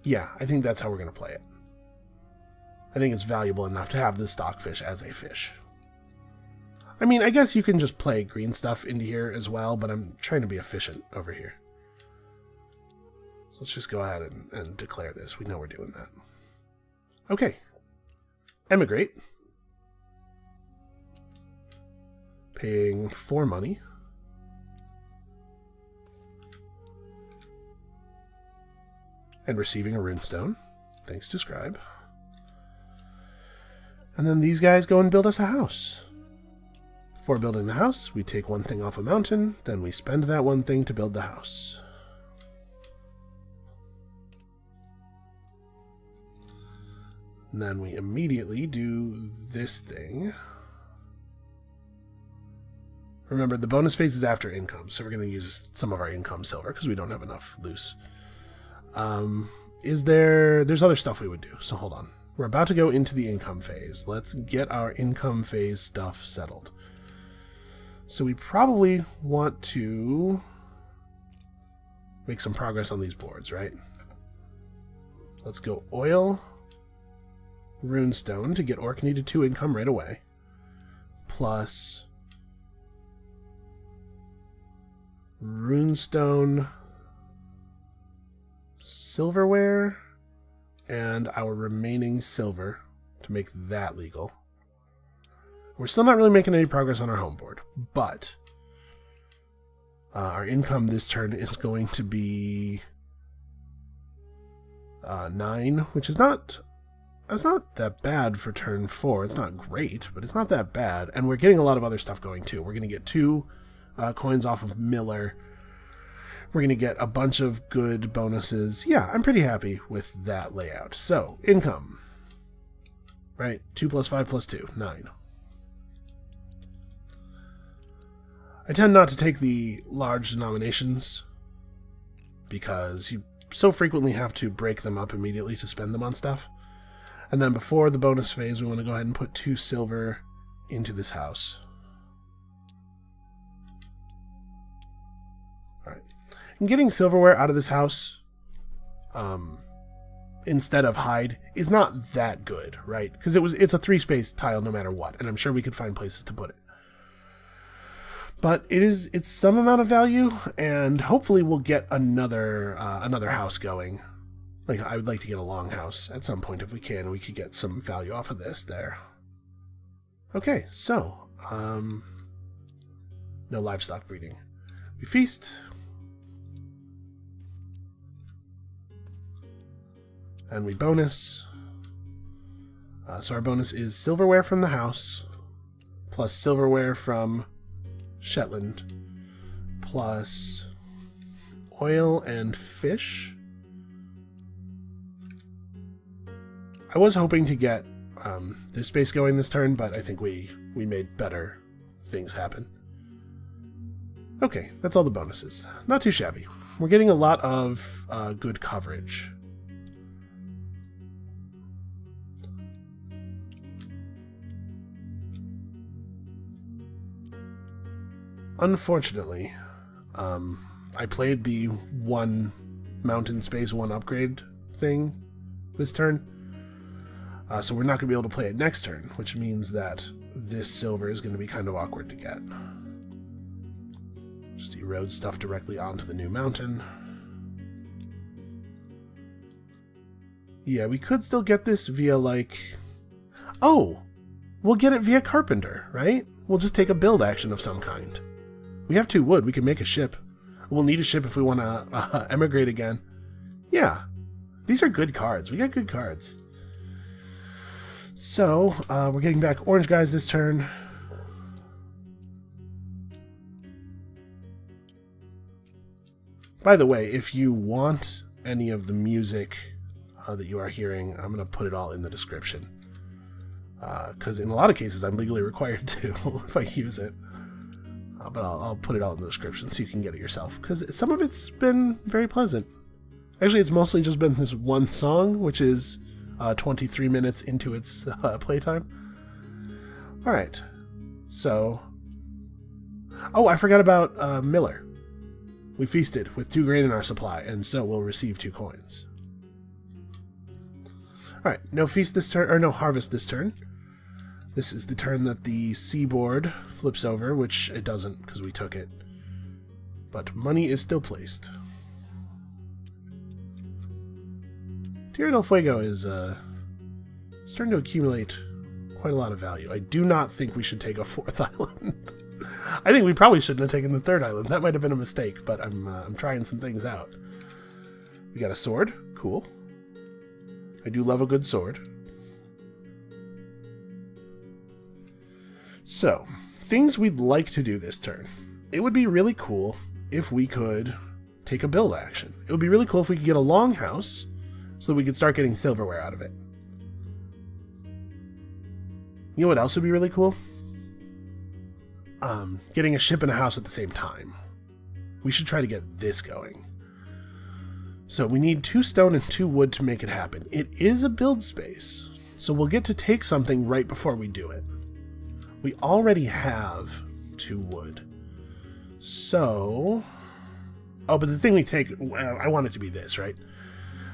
Yeah, I think that's how we're going to play it. I think it's valuable enough to have the stockfish as a fish. I mean, I guess you can just play green stuff into here as well, but I'm trying to be efficient over here. So let's just go ahead and declare this. We know we're doing that. Okay. Emigrate. Paying 4 money. And receiving a runestone, thanks to Scribe. And then these guys go and build us a house. For building the house, we take 1 thing off a mountain, then we spend that 1 thing to build the house. And then we immediately do this thing. Remember, the bonus phase is after income, so we're going to use some of our income silver because we don't have enough loose. There's other stuff we would do, so hold on. We're about to go into the income phase. Let's get our income phase stuff settled. So we probably want to make some progress on these boards, right? Let's go oil, runestone to get Orkney to 2 income right away, plus runestone, silverware, and our remaining silver to make that legal. We're still not really making any progress on our home board, but our income this turn is going to be 9, which is not that bad for turn 4. It's not great, but it's not that bad, and we're getting a lot of other stuff going too. We're going to get 2 coins off of Miller. We're going to get a bunch of good bonuses. Yeah, I'm pretty happy with that layout. So, income. Right? 2 plus 5 plus 2. 9. I tend not to take the large denominations because you so frequently have to break them up immediately to spend them on stuff. And then before the bonus phase, we want to go ahead and put 2 silver into this house. Alright. And getting silverware out of this house instead of hide is not that good, right? Because it's a 3-space tile no matter what, and I'm sure we could find places to put it. But it's some amount of value, and hopefully we'll get another house going. Like, I would like to get a longhouse at some point if we can. We could get some value off of this there. Okay, so no livestock breeding. We feast. And we bonus. So our bonus is silverware from the house, plus silverware from Shetland, plus oil and fish. I was hoping to get this space going this turn, but I think we made better things happen. Okay, that's all the bonuses. Not too shabby. We're getting a lot of good coverage. Unfortunately, I played the one mountain space, one upgrade thing this turn. So we're not going to be able to play it next turn, which means that this silver is going to be kind of awkward to get. Just erode stuff directly onto the new mountain. Yeah, we could still get this via, like... Oh! We'll get it via carpenter, right? We'll just take a build action of some kind. We have 2 wood. We can make a ship. We'll need a ship if we want to emigrate again. Yeah. These are good cards. We got good cards. So, we're getting back orange guys this turn. By the way, if you want any of the music that you are hearing, I'm going to put it all in the description. Because in a lot of cases, I'm legally required to if I use it. But I'll put it all in the description so you can get it yourself. Because some of it's been very pleasant. Actually, it's mostly just been this one song, which is 23 minutes into its playtime. Alright. So... Oh, I forgot about Miller. We feasted with 2 grain in our supply, and so we'll receive 2 coins. Alright, no feast this turn, or no harvest this turn. This is the turn that the seaboard flips over, which it doesn't, because we took it. But money is still placed. Tierra del Fuego is starting to accumulate quite a lot of value. I do not think we should take a 4th island. I think we probably shouldn't have taken the 3rd island. That might have been a mistake, but I'm trying some things out. We got a sword. Cool. I do love a good sword. So, things we'd like to do this turn. It would be really cool if we could take a build action. It would be really cool if we could get a longhouse so that we could start getting silverware out of it. You know what else would be really cool? Getting a ship and a house at the same time. We should try to get this going. So we need 2 stone and 2 wood to make it happen. It is a build space, so we'll get to take something right before we do it. We already have 2 wood. So... Oh, but the thing we take... I want it to be this, right?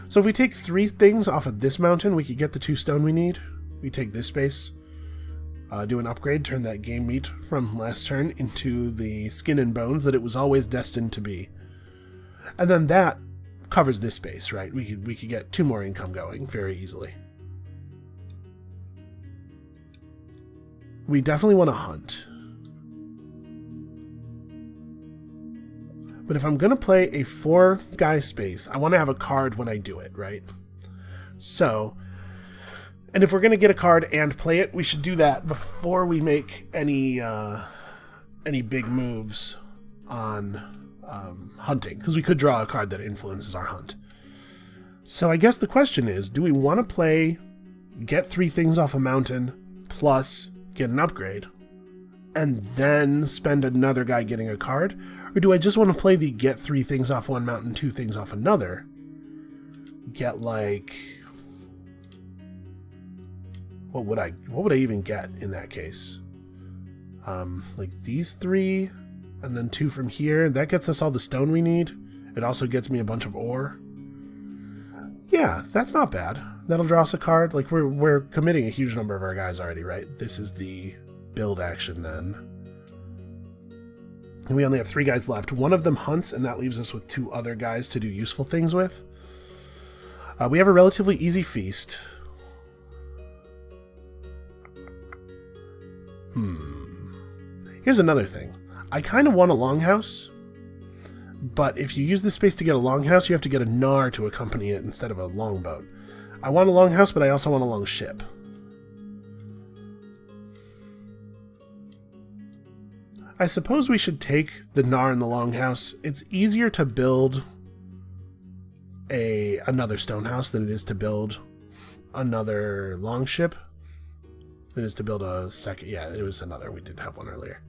So if we take 3 things off of this mountain, we could get the 2 stone we need. We take this space, do an upgrade, turn that game meat from last turn into the skin and bones that it was always destined to be. And then that covers this space, right? We could get 2 more income going very easily. We definitely want to hunt. But if I'm going to play a 4-guy space, I want to have a card when I do it, right? So, and if we're going to get a card and play it, we should do that before we make any big moves on hunting, because we could draw a card that influences our hunt. So I guess the question is, do we want to play get 3 things off a mountain plus get an upgrade and then spend another guy getting a card? Or do I just want to play the get 3 things off one mountain, 2 things off another? Get like... What would I even get in that case? Like these 3, and then 2 from here. That gets us all the stone we need. It also gets me a bunch of ore. Yeah, that's not bad. That'll draw us a card. Like we're committing a huge number of our guys already, right? This is the build action then. And we only have 3 guys left. 1 of them hunts, and that leaves us with 2 other guys to do useful things with. We have a relatively easy feast. Here's another thing. I kind of want a longhouse, but if you use this space to get a longhouse, you have to get a gnar to accompany it instead of a longboat. I want a longhouse, but I also want a long ship. I suppose we should take the gnar and the longhouse. It's easier to build another stone house than it is to build another long ship. Than it is to build a second. Yeah, it was another. We did have one earlier.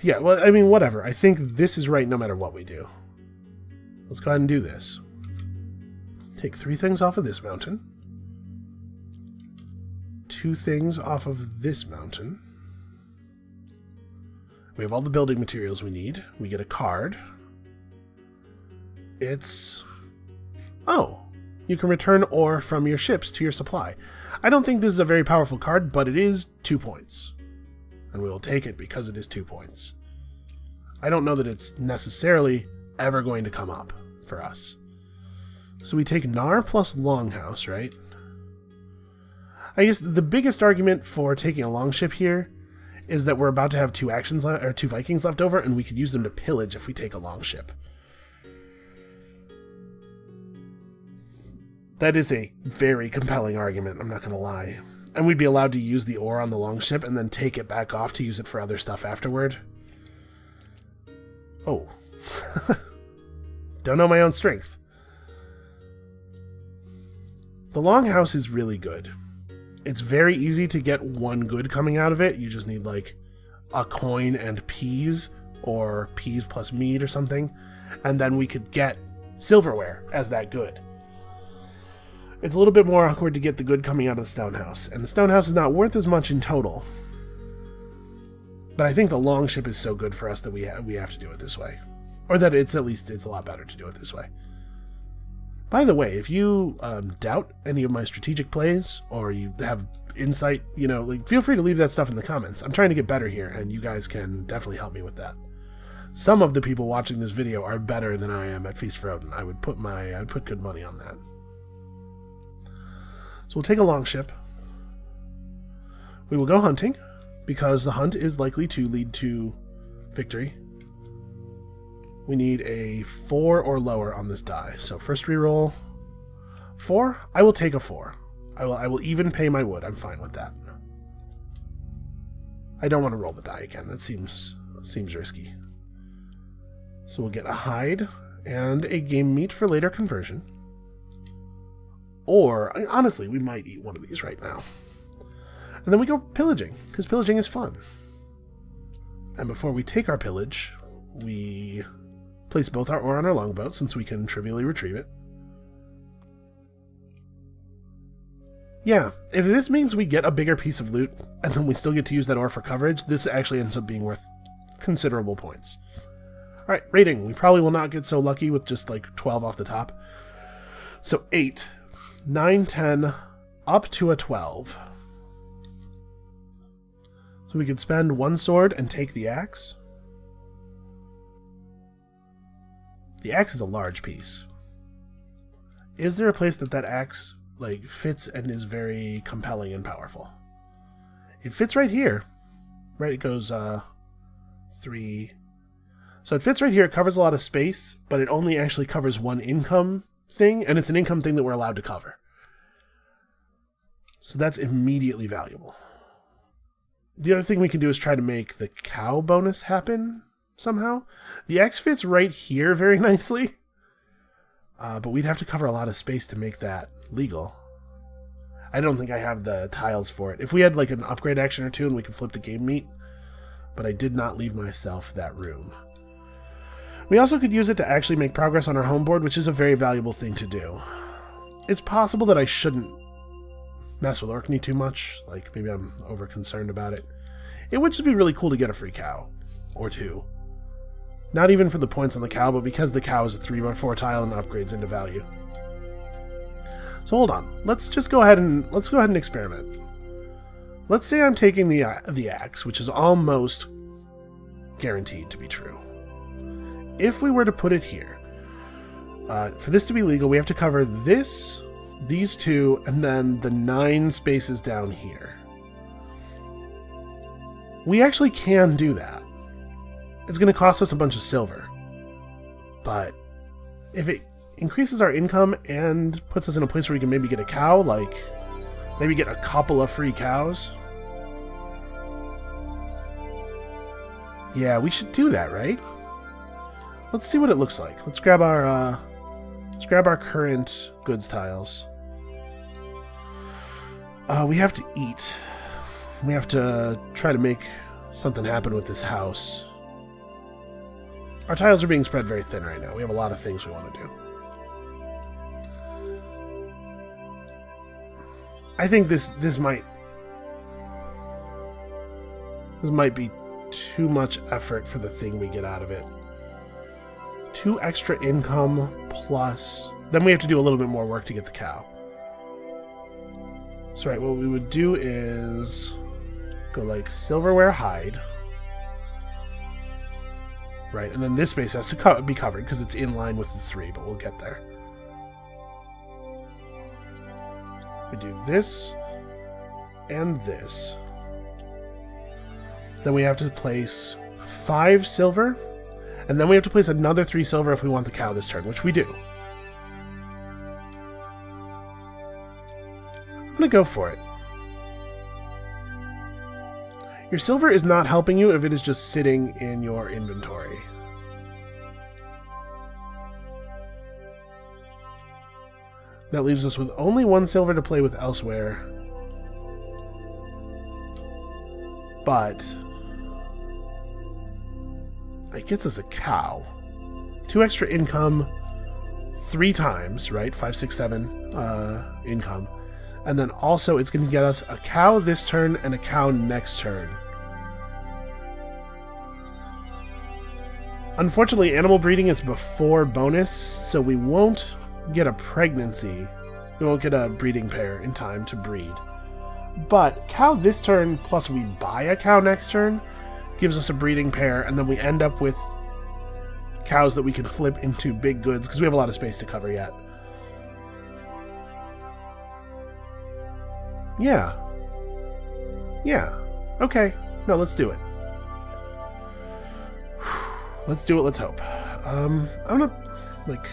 Yeah, well, I mean, whatever. I think this is right no matter what we do. Let's go ahead and do this. Take 3 things off of this mountain. 2 things off of this mountain. We have all the building materials we need. We get a card. It's... Oh! You can return ore from your ships to your supply. I don't think this is a very powerful card, but it is 2 points. And we will take it because it is 2 points. I don't know that it's necessarily ever going to come up for us. So we take Nar plus Longhouse, right? I guess the biggest argument for taking a longship here is that we're about to have 2 Vikings left over, and we could use them to pillage if we take a longship. That is a very compelling argument, I'm not going to lie. And we'd be allowed to use the ore on the longship and then take it back off to use it for other stuff afterward. Oh. Don't know my own strength. The longhouse is really good. It's very easy to get 1 good coming out of it. You just need, like, a coin and peas, or peas plus meat or something. And then we could get silverware as that good. It's a little bit more awkward to get the good coming out of the stone house, and the stone house is not worth as much in total. But I think the longship is so good for us that we have to do it this way. Or that it's a lot better to do it this way. By the way, if you doubt any of my strategic plays, or you have insight, feel free to leave that stuff in the comments. I'm trying to get better here, and you guys can definitely help me with that. Some of the people watching this video are better than I am at Feast for Odin. I would put good money on that. So we'll take a longship. We will go hunting, because the hunt is likely to lead to victory. We need a 4 or lower on this die. So first reroll 4. I will take a 4. I will even pay my wood. I'm fine with that. I don't want to roll the die again. That seems risky. So we'll get a hide and a game meat for later conversion. Or, honestly, we might eat one of these right now. And then we go pillaging, because pillaging is fun. And before we take our pillage, we place both our ore on our longboat, since we can trivially retrieve it. Yeah, if this means we get a bigger piece of loot, and then we still get to use that ore for coverage, this actually ends up being worth considerable points. Alright, rating. We probably will not get so lucky with just like 12 off the top. So 8, 9, 10, up to a 12. So we could spend 1 sword and take the axe. The axe is a large piece. Is there a place that axe fits and is very compelling and powerful? It fits right here. Right, it goes 3. So it fits right here. It covers a lot of space, but it only actually covers 1 income thing, and it's an income thing that we're allowed to cover. So that's immediately valuable. The other thing we can do is try to make the cow bonus happen somehow. The X fits right here very nicely, but we'd have to cover a lot of space to make that legal. I don't think I have the tiles for it. If we had like an upgrade action or 2 and we could flip to game meat, but I did not leave myself that room. We also could use it to actually make progress on our home board, which is a very valuable thing to do. It's possible that I shouldn't mess with Orkney too much. Like, maybe I'm over concerned about it. It would just be really cool to get a free cow. Or 2. Not even for the points on the cow, but because the cow is a 3x4 tile and upgrades into value. So hold on. Let's go ahead and experiment. Let's say I'm taking the axe, which is almost guaranteed to be true. If we were to put it here, for this to be legal, we have to cover this, these 2, and then the 9 spaces down here. We actually can do that. It's going to cost us a bunch of silver. But if it increases our income and puts us in a place where we can maybe get a cow, like maybe get a couple of free cows. Yeah, we should do that, right? Let's see what it looks like. Let's grab our current goods tiles. We have to eat. We have to try to make something happen with this house. Our tiles are being spread very thin right now. We have a lot of things we want to do. I think this might be too much effort for the thing we get out of it. 2 extra income plus... Then we have to do a little bit more work to get the cow. So right, what we would do is go like silverware hide. Right, and then this space has to be covered because it's in line with the 3, but we'll get there. We do this and this. Then we have to place 5 silver, and then we have to place another 3 silver if we want the cow this turn, which we do. I'm going to go for it. Your silver is not helping you if it is just sitting in your inventory. That leaves us with only 1 silver to play with elsewhere. But it gets us a cow. 2 extra income 3 times, right? 5, 6, 7 income. And then also it's going to get us a cow this turn and a cow next turn. Unfortunately, animal breeding is before bonus, so we won't get a pregnancy. We won't get a breeding pair in time to breed. But cow this turn, plus we buy a cow next turn, gives us a breeding pair, and then we end up with cows that we can flip into big goods, because we have a lot of space to cover yet. Yeah. Yeah. Okay. No, let's do it. Let's do it, let's hope. I'm gonna, like,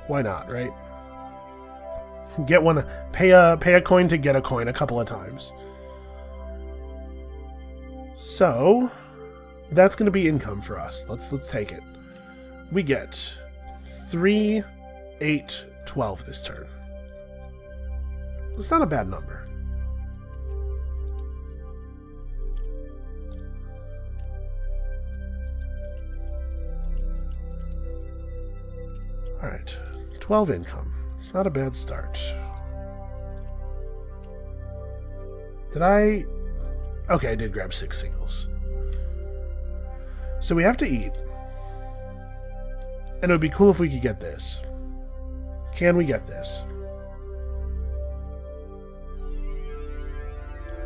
why not, right? Get one, pay a coin to get a coin a couple of times. So, that's gonna be income for us. Let's take it. We get 3, 8, 12 this turn. It's not a bad number. Alright, 12 income. It's not a bad start. Did I... Okay, I did grab 6 singles. So we have to eat. And it would be cool if we could get this. Can we get this?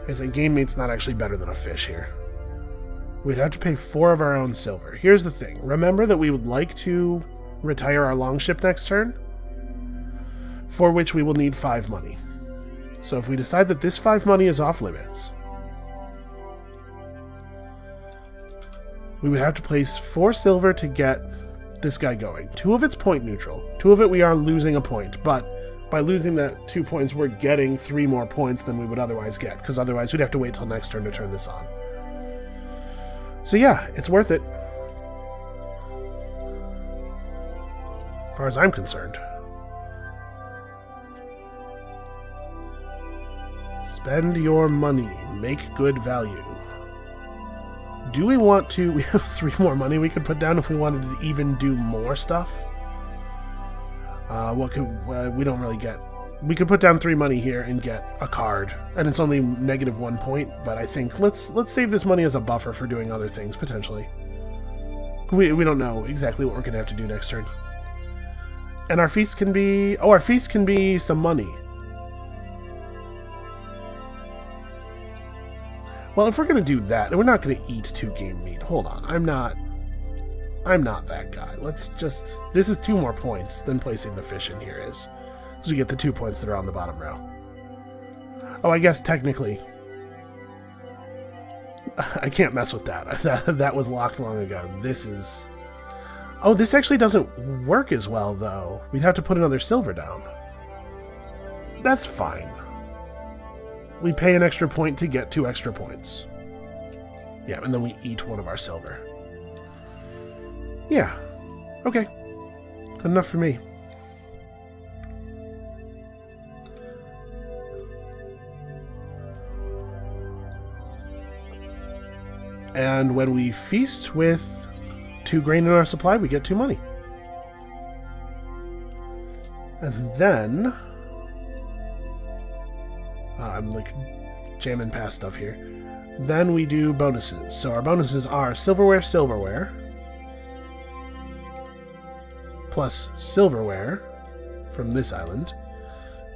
Is a game meat's not actually better than a fish here. We'd have to pay 4 of our own silver. Here's the thing. Remember that we would like to retire our longship next turn, for which we will need 5 money. So if we decide that this 5 money is off limits, we would have to place 4 silver to get this guy going. 2 of it's point neutral. 2 of it we are losing a point, but by losing that 2 points, we're getting 3 more points than we would otherwise get, because otherwise we'd have to wait till next turn to turn this on. So yeah, it's worth it. As far as I'm concerned. Spend your money. Make good value. Do we want to... We have 3 more money we could put down if we wanted to even do more stuff. What could... we don't really get... We could put down 3 money here and get a card. And it's only -1 point, but I think let's save this money as a buffer for doing other things, potentially. We don't know exactly what we're going to have to do next turn. And our feast can be... Oh, our feast can be some money. Well, if we're going to do that, we're not going to eat 2 game meat. Hold on. I'm not that guy. Let's just... This is 2 more points than placing the fish in here is. So we get the 2 points that are on the bottom row. Oh, I guess technically... I can't mess with that. That was locked long ago. This is... Oh, this actually doesn't work as well, though. We'd have to put another silver down. That's fine. We pay an extra point to get 2 extra points. Yeah, and then we eat 1 of our silver. Yeah. Okay. Good enough for me. And when we feast with 2 grain in our supply, we get 2 money. And then... I'm like jamming past stuff here. Then we do bonuses. So our bonuses are silverware, plus silverware from this island,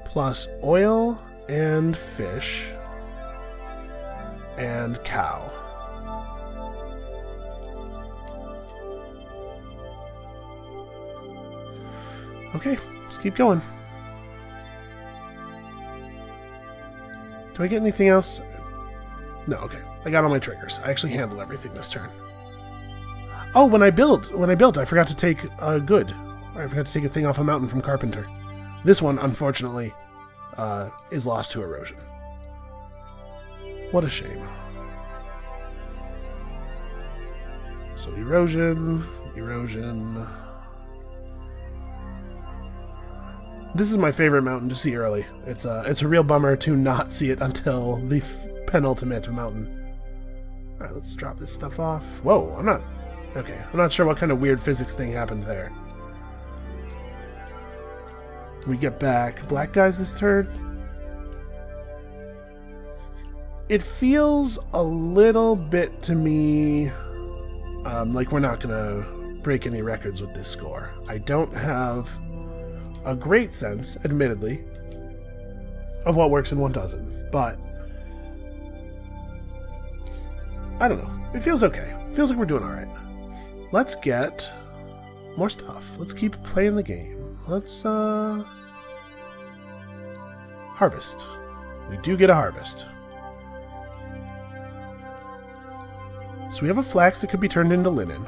plus oil and fish and cow. Okay, let's keep going. Do I get anything else? No, okay. I got all my triggers. I actually handled everything this turn. Oh, when I built, I forgot to take a good. I forgot to take a thing off a mountain from Carpenter. This one, unfortunately, is lost to erosion. What a shame. So erosion. This is my favorite mountain to see early. It's a real bummer to not see it until the penultimate mountain. Alright, let's drop this stuff off. Whoa, I'm not sure what kind of weird physics thing happened there. We get back black guys this turn. It feels a little bit to me like we're not gonna break any records with this score. I don't have a great sense, admittedly, of what works and what doesn't, but I don't know. It feels okay. It feels like we're doing alright. Let's get more stuff. Let's keep playing the game. Let's harvest. We do get a harvest. So we have a flax that could be turned into linen.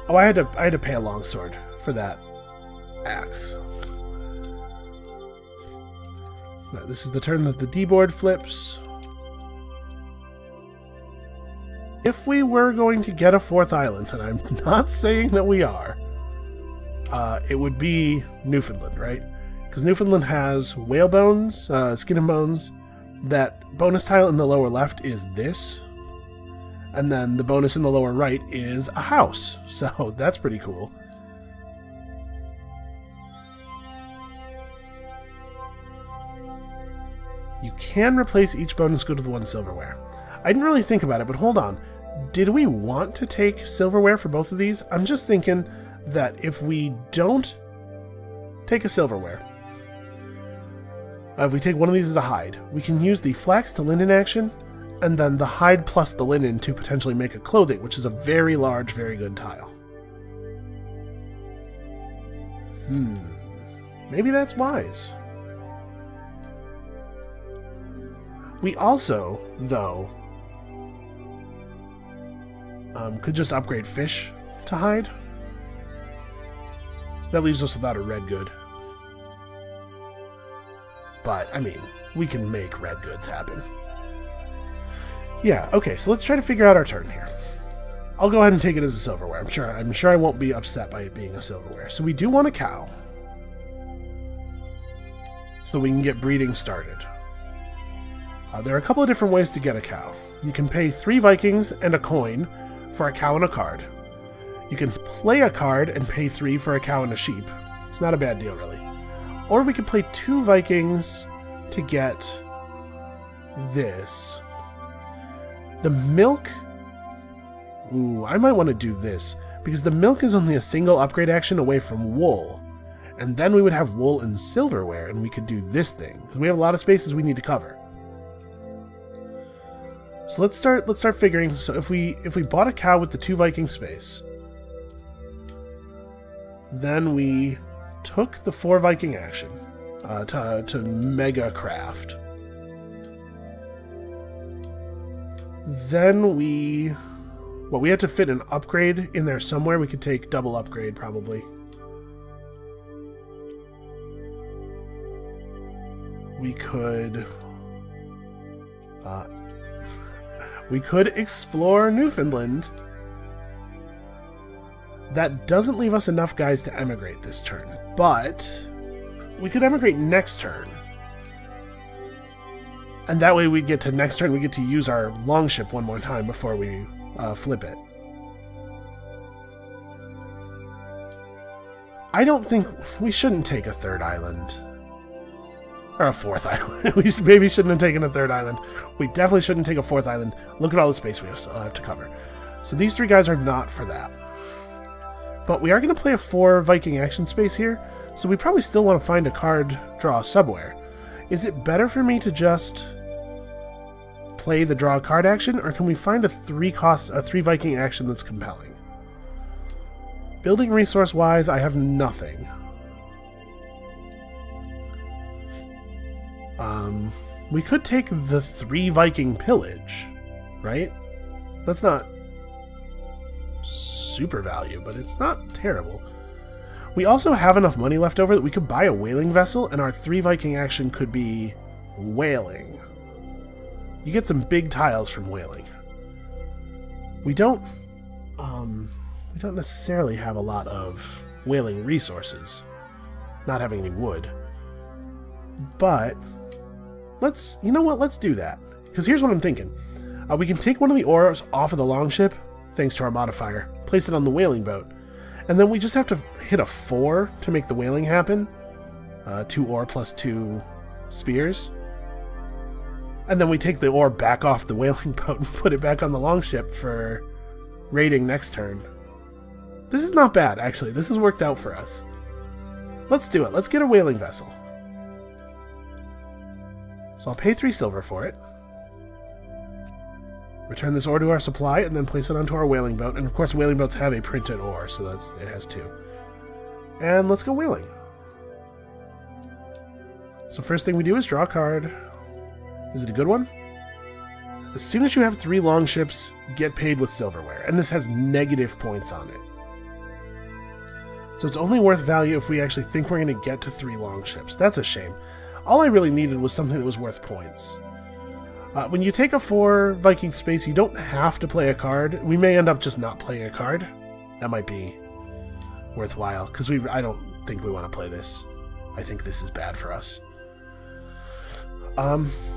Oh, I had to pay a longsword for that axe. Now, this is the turn that the D-board flips. If we were going to get a 4th island, and I'm not saying that we are, it would be Newfoundland, right? Because Newfoundland has whale bones, skin and bones. That bonus tile in the lower left is this. And then the bonus in the lower right is a house. So that's pretty cool. You can replace each bonus good with 1 silverware. I didn't really think about it, but hold on. Did we want to take silverware for both of these? I'm just thinking that if we don't take a silverware, if we take one of these as a hide, we can use the flax to linen action, and then the hide plus the linen to potentially make a clothing, which is a very large, very good tile. Maybe that's wise. We also, though, could just upgrade fish to hide. That leaves us without a red good. But, I mean, we can make red goods happen. Yeah, okay, so let's try to figure out our turn here. I'll go ahead and take it as a silverware. I'm sure I won't be upset by it being a silverware. So we do want a cow, so we can get breeding started. There are a couple of different ways to get a cow. You can pay 3 Vikings and a coin for a cow and a card. You can play a card and pay 3 for a cow and a sheep. It's not a bad deal, really. Or we could play 2 Vikings to get this. The milk... Ooh, I might want to do this, because the milk is only a single upgrade action away from wool. And then we would have wool and silverware, and we could do this thing. We have a lot of spaces we need to cover. So let's start figuring. So if we bought a cow with the 2 Viking space, then we took the 4 Viking action to mega craft. Then we had to fit an upgrade in there somewhere. We could take double upgrade probably. We could explore Newfoundland. That doesn't leave us enough guys to emigrate this turn, but we could emigrate next turn. And that way we get to next turn, we get to use our longship one more time before we flip it. I don't think... we shouldn't take a third island. Or a fourth island. We maybe shouldn't have taken a third island. We definitely shouldn't take a fourth island. Look at all the space we still have to cover. So these three guys are not for that. But we are going to play a 4 Viking action space here, so we probably still want to find a card draw somewhere. Is it better for me to just play the draw a card action, or can we find a 3 Viking action that's compelling? Building resource-wise, I have nothing. We could take the 3 Viking pillage, right? That's not super value, but it's not terrible. We also have enough money left over that we could buy a whaling vessel, and our 3 Viking action could be whaling. You get some big tiles from whaling. We don't necessarily have a lot of whaling resources, not having any wood. But you know what? Let's do that. Because here's what I'm thinking. We can take one of the ores off of the longship, thanks to our modifier, place it on the whaling boat, and then we just have to hit a 4 to make the whaling happen. 2 ore plus 2 spears. And then we take the ore back off the whaling boat and put it back on the longship for raiding next turn. This is not bad, actually. This has worked out for us. Let's do it. Let's get a whaling vessel. So I'll pay 3 silver for it. Return this ore to our supply, and then place it onto our whaling boat. And of course, whaling boats have a printed ore, so it has 2. And let's go whaling. So first thing we do is draw a card. Is it a good one? As soon as you have 3 longships, get paid with silverware. And this has negative points on it. So it's only worth value if we actually think we're going to get to 3 longships. That's a shame. All I really needed was something that was worth points. When you take a 4 Viking space, you don't have to play a card. We may end up just not playing a card. That might be worthwhile, because I don't think we want to play this. I think this is bad for us.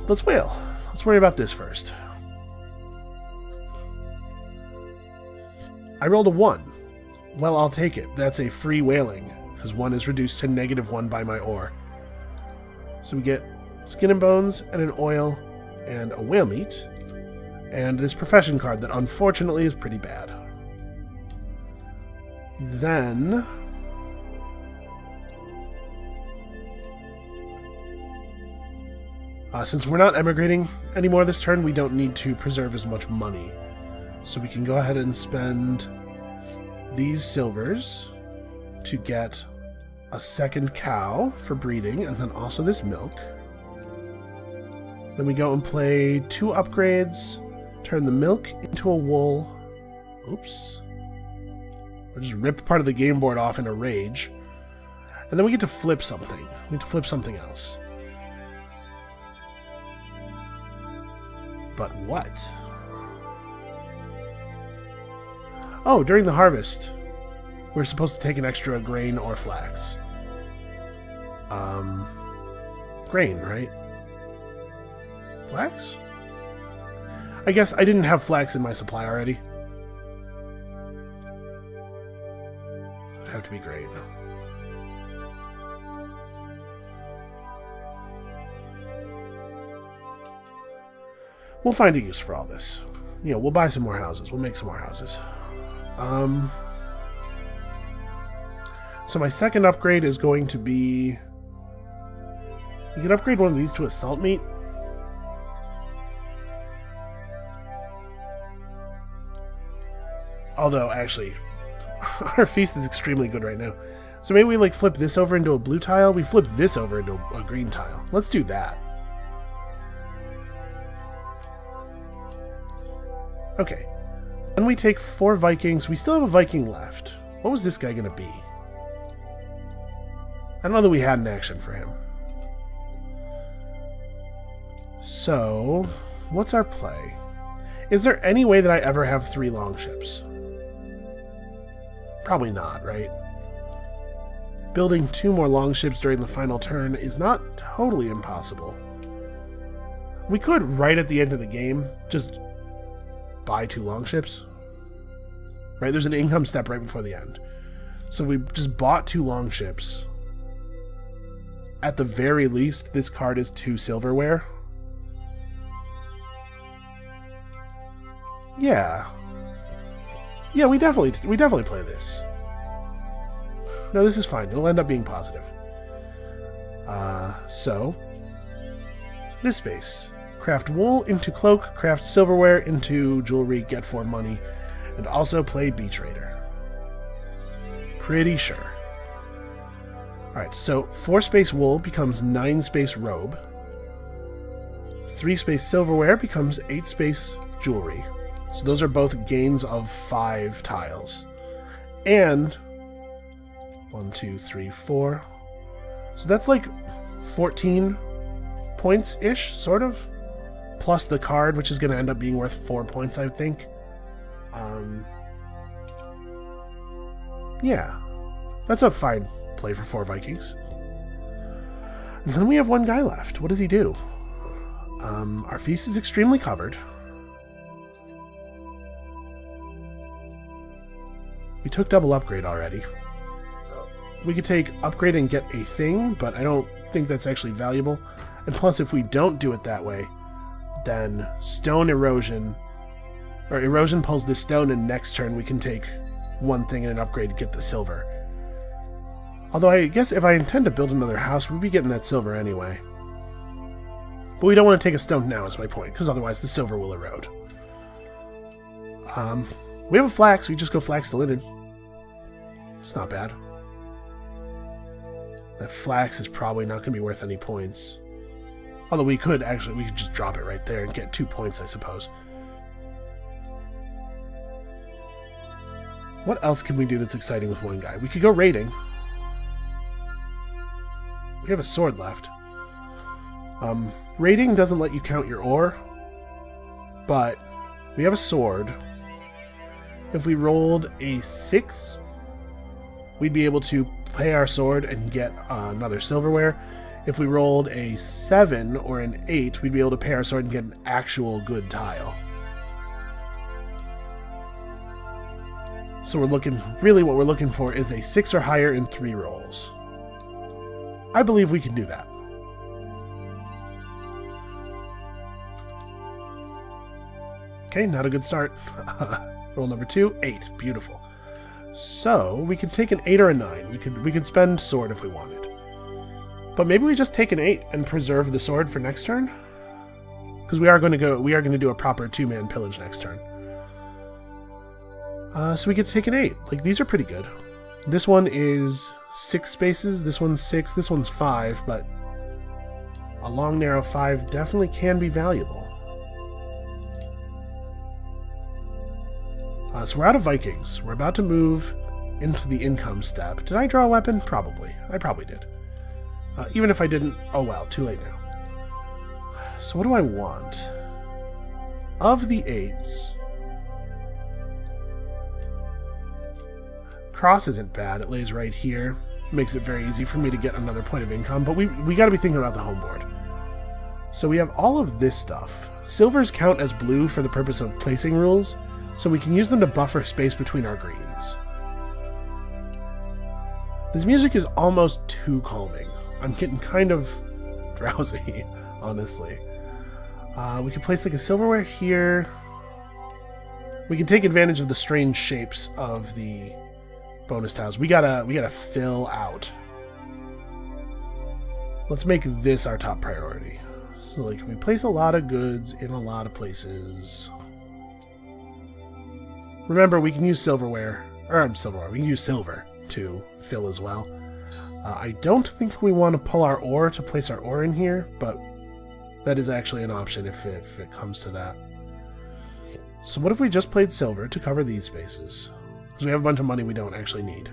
Let's whale. Let's worry about this first. I rolled a 1. Well, I'll take it. That's a free whaling, because 1 is reduced to -1 by my ore. So we get skin and bones, and an oil, and a whale meat, and this profession card that unfortunately is pretty bad. Then since we're not emigrating anymore this turn, we don't need to preserve as much money. So we can go ahead and spend these silvers to get a second cow for breeding, and then also this milk. Then we go and play 2 upgrades, turn the milk into a wool. Oops. I just ripped part of the game board off in a rage. And then we get to flip something. We get to flip something else. But what? Oh, during the harvest, we're supposed to take an extra grain or flax. Grain, right? Flax? I guess I didn't have flax in my supply already. It'd have to be grain. We'll find a use for all this. You know, we'll buy some more houses. We'll make some more houses. So my second upgrade is going to be... You can upgrade one of these to a salt meat. Although, actually, our feast is extremely good right now. So maybe we, flip this over into a blue tile. We flip this over into a green tile. Let's do that. Okay. Then we take 4 Vikings. We still have a Viking left. What was this guy going to be? I don't know that we had an action for him. So, what's our play? Is there any way that I ever have 3 longships? Probably not, right? building 2 more longships during the final turn is not totally impossible. We could, right at the end of the game, just buy 2 longships. Right, there's an income step right before the end. So we just bought 2 longships. At the very least, this card is 2 silverware. Yeah. Yeah, we definitely play this. No, this is fine. It'll end up being positive. So this space. Craft wool into cloak, craft silverware into jewelry, get 4 money, and also play Beach Raider. Pretty sure. Alright, so 4 space wool becomes 9 space robe. 3 space silverware becomes 8 space jewelry. So those are both gains of 5 tiles. And 1, 2, 3, 4. So that's like 14 points-ish, sort of. Plus the card, which is going to end up being worth 4 points, I think. Yeah. That's a fine play for 4 Vikings. And then we have 1 guy left. What does he do? Our feast is extremely covered. We took double upgrade already. We could take upgrade and get a thing, but I don't think that's actually valuable. And plus, if we don't do it that way, then stone erosion, or erosion pulls the stone, and next turn we can take 1 thing and an upgrade to get the silver. Although I guess if I intend to build another house, we'd be getting that silver anyway. But we don't want to take a stone now, is my point, because otherwise the silver will erode. We have a flax, we just go flax the linen. It's not bad. That flax is probably not going to be worth any points. Although we could just drop it right there and get 2 points, I suppose. What else can we do that's exciting with 1 guy? We could go raiding. We have a sword left. Raiding doesn't let you count your ore, but we have a sword. If we rolled a 6, we'd be able to pay our sword and get another silverware. If we rolled a 7 or an 8, we'd be able to pay our sword and get an actual good tile. So really what we're looking for is a 6 or higher in 3 rolls. I believe we can do that. Okay, not a good start. Roll number 2, 8. Beautiful. So, we could take an 8 or a 9. We could spend sword if we wanted. But maybe we just take an 8 and preserve the sword for next turn? Because we are going to do a proper 2-man pillage next turn. So we get to take an 8. Like, these are pretty good. This one is 6 spaces, this one's 6, this one's 5, but a long, narrow 5 definitely can be valuable. So we're out of Vikings. We're about to move into the income step. Did I draw a weapon? Probably. I probably did. Even if I didn't, oh well, too late now. So what do I want? Of the 8s, cross isn't bad. It lays right here. Makes it very easy for me to get another point of income, but we got to be thinking about the home board. So we have all of this stuff. Silvers count as blue for the purpose of placing rules, so we can use them to buffer space between our greens. This music is almost too calming. I'm getting kind of drowsy, honestly. We can place like a silverware here. We can take advantage of the strange shapes of the bonus tiles. We gotta fill out. Let's make this our top priority. So like we place a lot of goods in a lot of places. Remember, we can use silverware, we can use silver to fill as well. I don't think we want to pull our ore to place our ore in here, but that is actually an option if it comes to that. So what if we just played silver to cover these spaces? Because we have a bunch of money we don't actually need.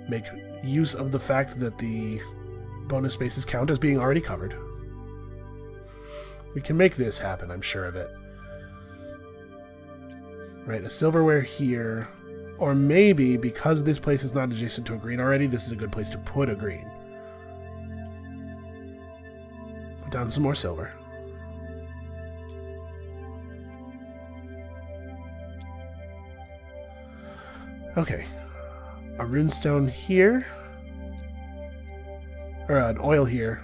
Make use of the fact that the bonus spaces count as being already covered. We can make this happen, I'm sure of it. Right, a silverware here. Or maybe, because this place is not adjacent to a green already, this is a good place to put a green. Put down some more silver. Okay. A runestone here. Or an oil here.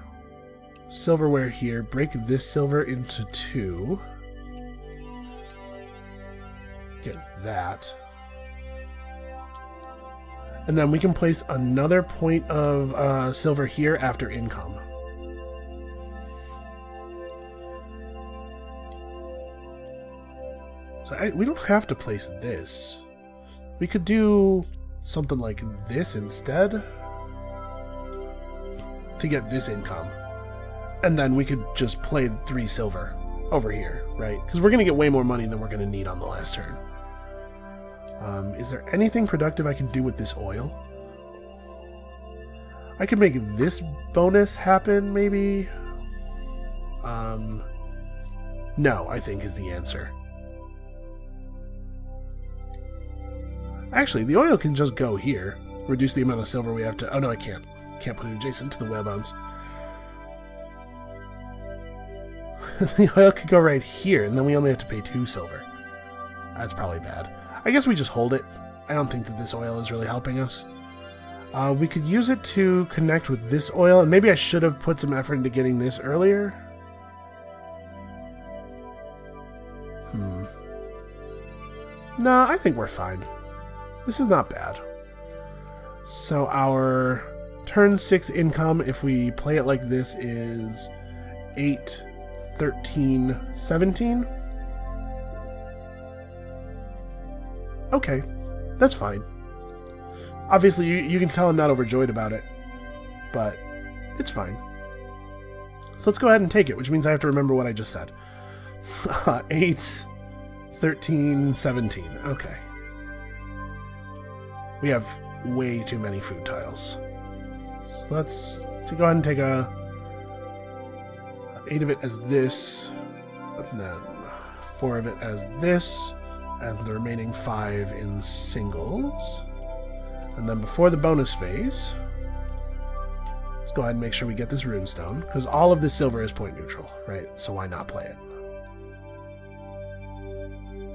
Silverware here. Break this silver into 2. Get that. And then we can place another point of silver here after income. So we don't have to place this. We could do something like this instead to get this income. And then we could just play 3 silver over here, right? Because we're going to get way more money than we're going to need on the last turn. Is there anything productive I can do with this oil? I could make this bonus happen, maybe? No, I think is the answer. Actually, the oil can just go here. Reduce the amount of silver we have to... Oh, no, I can't. Can't put it adjacent to the whalebones. The oil could go right here, and then we only have to pay 2 silver. That's probably bad. I guess we just hold it. I don't think that this oil is really helping us. We could use it to connect with this oil, and maybe I should have put some effort into getting this earlier. No, I think we're fine. This is not bad. So our turn 6 income, if we play it like this, is 8, 13, 17. Okay, that's fine. Obviously, you can tell I'm not overjoyed about it, but it's fine. So let's go ahead and take it, which means I have to remember what I just said. 8, 13, 17. Okay. We have way too many food tiles. So let's go ahead and take 8 of it as this, and then 4 of it as this, and the remaining 5 in singles. And then before the bonus phase, let's go ahead and make sure we get this runestone, because all of this silver is point neutral, right? So why not play it?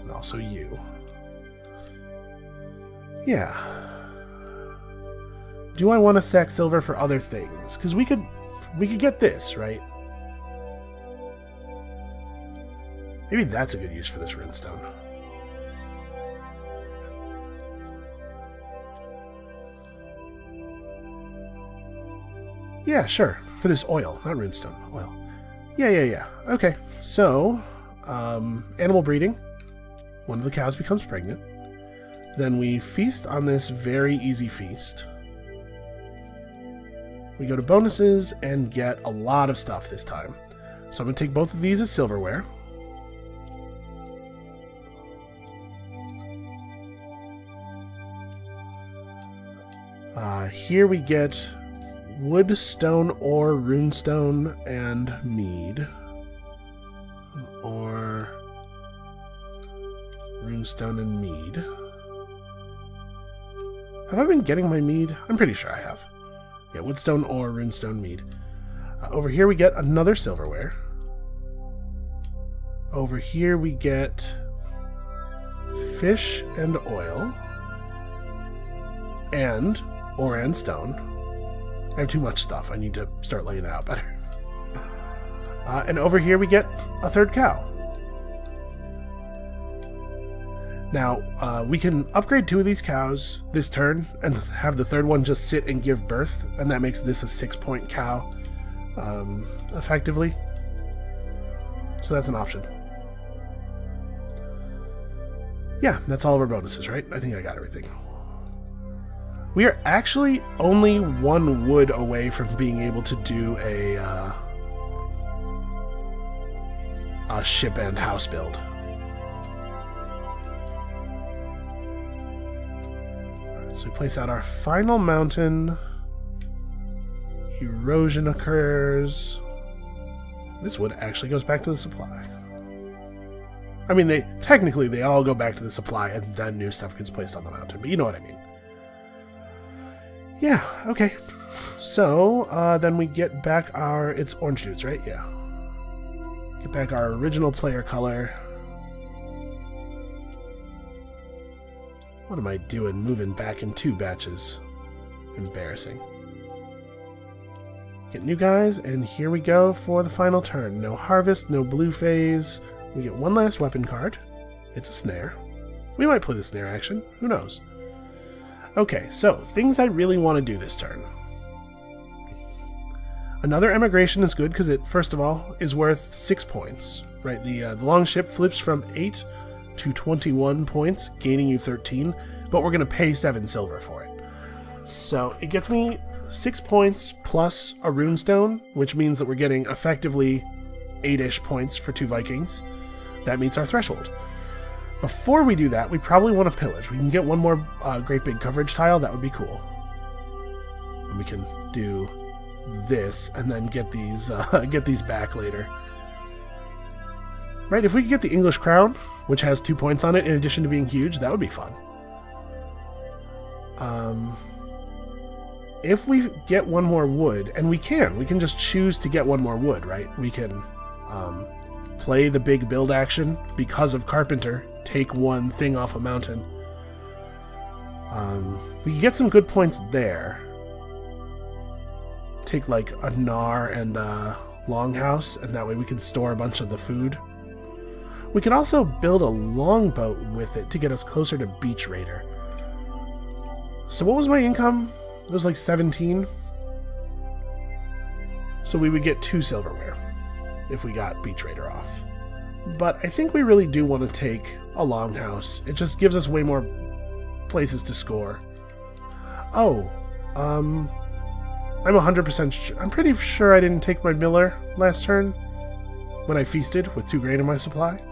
And also you. Yeah. Do I want to sack silver for other things? Because we could get this, right? Maybe that's a good use for this runestone. Yeah, sure. For this oil, not runestone. Oil. Yeah. Okay. So, animal breeding. One of the cows becomes pregnant. Then we feast on this very easy feast. We go to bonuses and get a lot of stuff this time. So I'm going to take both of these as silverware. Here we get wood, stone, ore, runestone, and mead. Or runestone and mead. Have I been getting my mead? I'm pretty sure I have. Yeah, woodstone, ore, runestone, mead. Over here we get another silverware. Over here we get fish and oil. And ore and stone. I have too much stuff. I need to start laying it out better. And over here we get a third cow. Now, we can upgrade 2 of these cows this turn and have the third one just sit and give birth, and that makes this a 6-point cow, effectively. So that's an option. Yeah, that's all of our bonuses, right? I think I got everything. We are actually only 1 wood away from being able to do a ship and house build. Alright, so we place out our final mountain. Erosion occurs. This wood actually goes back to the supply. I mean, technically they all go back to the supply, and then new stuff gets placed on the mountain, but you know what I mean. Yeah, okay. So, then we get back it's orange dudes, right? Yeah. Get back our original player color. What am I doing moving back in 2 batches? Embarrassing. Get new guys, and here we go for the final turn. No harvest, no blue phase. We get one last weapon card. It's a snare. We might play the snare action. Who knows? Okay, so things I really want to do this turn. Another emigration is good because it, first of all, is worth 6 points. Right, the long ship flips from 8 to 21 points, gaining you 13, but we're going to pay 7 silver for it. So it gets me 6 points plus a runestone, which means that we're getting effectively 8-ish points for 2 Vikings. That meets our threshold. Before we do that, we probably want to pillage. We can get one more great big coverage tile. That would be cool. And we can do this and then get these back later. Right, if we could get the English crown, which has 2 points on it in addition to being huge, that would be fun. If we get one more wood, and we can just choose to get one more wood, right? We can play the big build action because of Carpenter, take one thing off a mountain. We can get some good points there. Take like a Gnar and a Longhouse, and that way we can store a bunch of the food. We could also build a longboat with it to get us closer to Beach Raider. So what was my income? It was like 17. So we would get 2 silverware if we got Beach Raider off. But I think we really do want to take a Longhouse. It just gives us way more places to score. Oh, I'm 100% sure. I'm pretty sure I didn't take my Miller last turn when I feasted with 2 grain in my supply.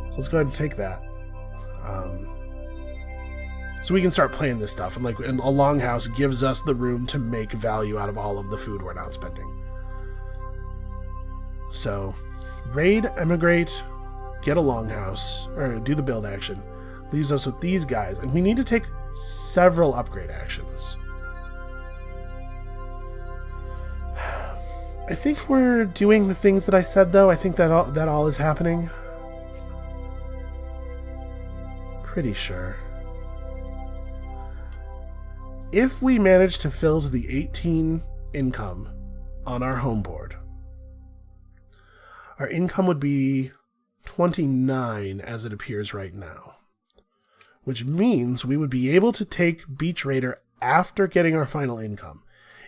So let's go ahead and take that. So we can start playing this stuff, and a Longhouse gives us the room to make value out of all of the food we're not spending. So, raid, emigrate, get a Longhouse, or do the build action. Leaves us with these guys, and we need to take several upgrade actions. I think we're doing the things that I said, though. I think that all is happening. Pretty sure. If we manage to fill to the 18 income on our home board, our income would be 29 as it appears right now, which means we would be able to take Beach Raider after getting our final income.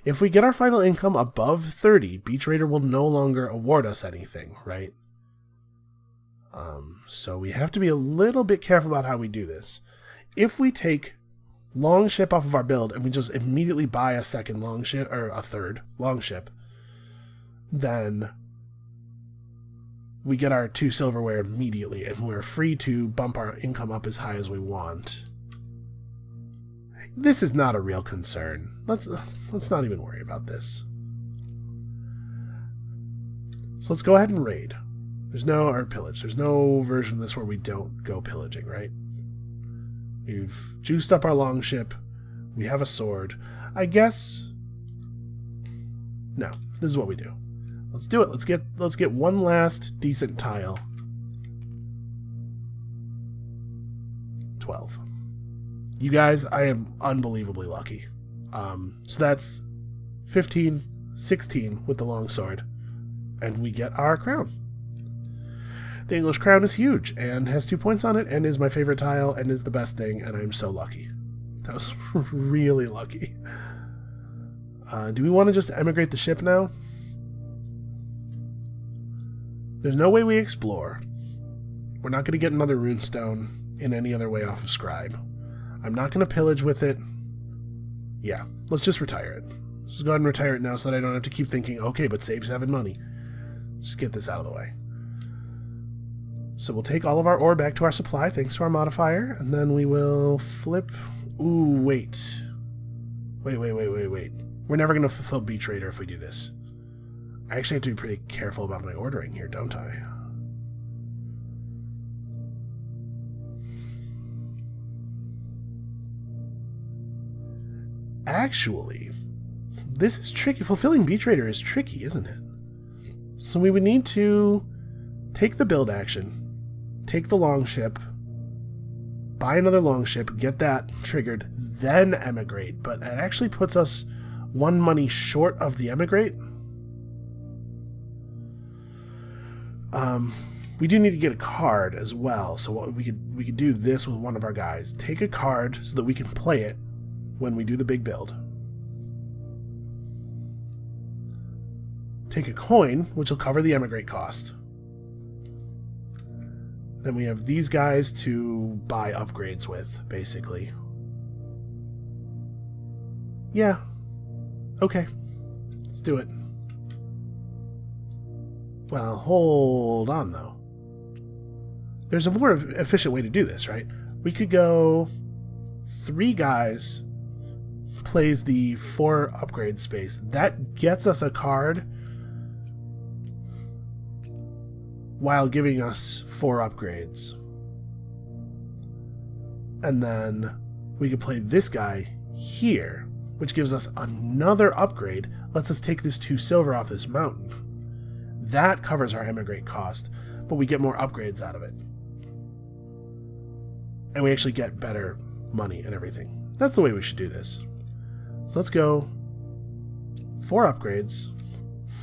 If we get our final income above 30, Beach Raider will no longer award us anything, right? So we have to be a little bit careful about how we do this. If we take long ship off of our build and we just immediately buy a second long ship, or a third long ship, then we get our 2 silverware immediately, and we're free to bump our income up as high as we want. This is not a real concern. Let's not even worry about this. So let's go ahead and raid. Or pillage. There's no version of this where we don't go pillaging, right? We've juiced up our long ship. We have a sword. I guess... No, this is what we do. Let's do it. Let's get one last decent tile. 12. You guys, I am unbelievably lucky. So that's 15, 16 with the longsword. And we get our crown. The English crown is huge, and has 2 points on it, and is my favorite tile, and is the best thing, and I'm so lucky. That was really lucky. Do we want to just emigrate the ship now? There's no way we explore. We're not going to get another runestone in any other way off of Scribe. I'm not going to pillage with it. Yeah, let's just retire it. Let's just go ahead and retire it now so that I don't have to keep thinking, okay, but save 7 money. Just get this out of the way. So we'll take all of our ore back to our supply, thanks to our modifier, and then we will flip... Ooh, wait. Wait. We're never going to fulfill Beach Raider if we do this. I actually have to be pretty careful about my ordering here, don't I? actually, this is tricky. Fulfilling Beach Raider is tricky, isn't it? So we would need to take the build action, take the longship, buy another longship, get that triggered, then emigrate. But it actually puts us 1 money short of the emigrate. We do need to get a card as well. So what we could do this with one of our guys. Take a card so that we can play it when we do the big build. Take a coin, which will cover the emigrate cost. Then we have these guys to buy upgrades with, basically. Yeah. Okay. Let's do it. Well, hold on, though. There's a more efficient way to do this, right? We could go 3 guys, plays the 4 upgrade space. That gets us a card while giving us 4 upgrades. And then we could play this guy here, which gives us another upgrade, lets us take this 2 silver off this mountain. That covers our emigrate cost, but we get more upgrades out of it. And we actually get better money and everything. That's the way we should do this. So let's go 4 upgrades,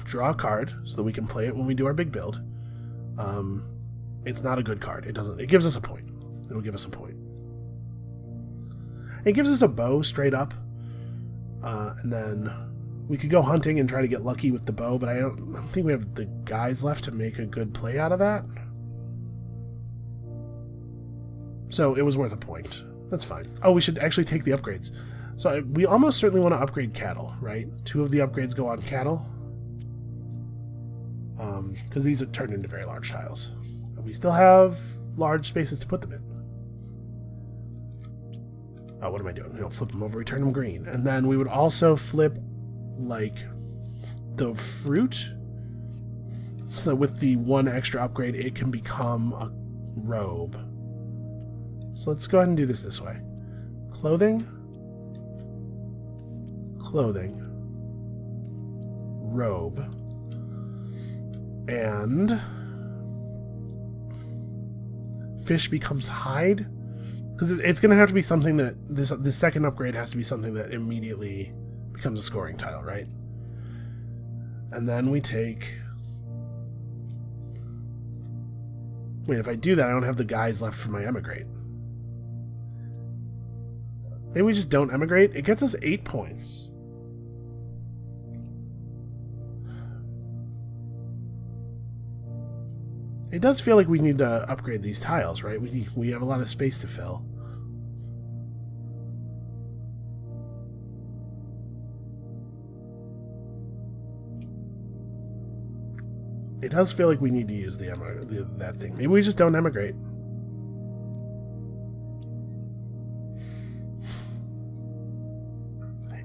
draw a card so that we can play it when we do our big build. It's not a good card. It gives us a point. It'll give us a point. It gives us a bow straight up. And then we could go hunting and try to get lucky with the bow, but I don't think we have the guys left to make a good play out of that. So it was worth a point. That's fine. Oh, we should actually take the upgrades. So we almost certainly want to upgrade cattle, right? 2 of the upgrades go on cattle. Because these are turned into very large tiles. And we still have large spaces to put them in. Oh, what am I doing? We don't flip them over, we turn them green. And then we would also flip, like, the fruit. So that with the 1 extra upgrade, it can become a robe. So let's go ahead and do this way. Clothing. Clothing. Robe. And fish becomes hide. Because it's going to have to be something that... This second upgrade has to be something that immediately becomes a scoring tile, right? And then we take... Wait, if I do that, I don't have the guys left for my emigrate. Maybe we just don't emigrate? It gets us 8 points. It does feel like we need to upgrade these tiles, right? We have a lot of space to fill. It does feel like we need to use that thing. Maybe we just don't emigrate.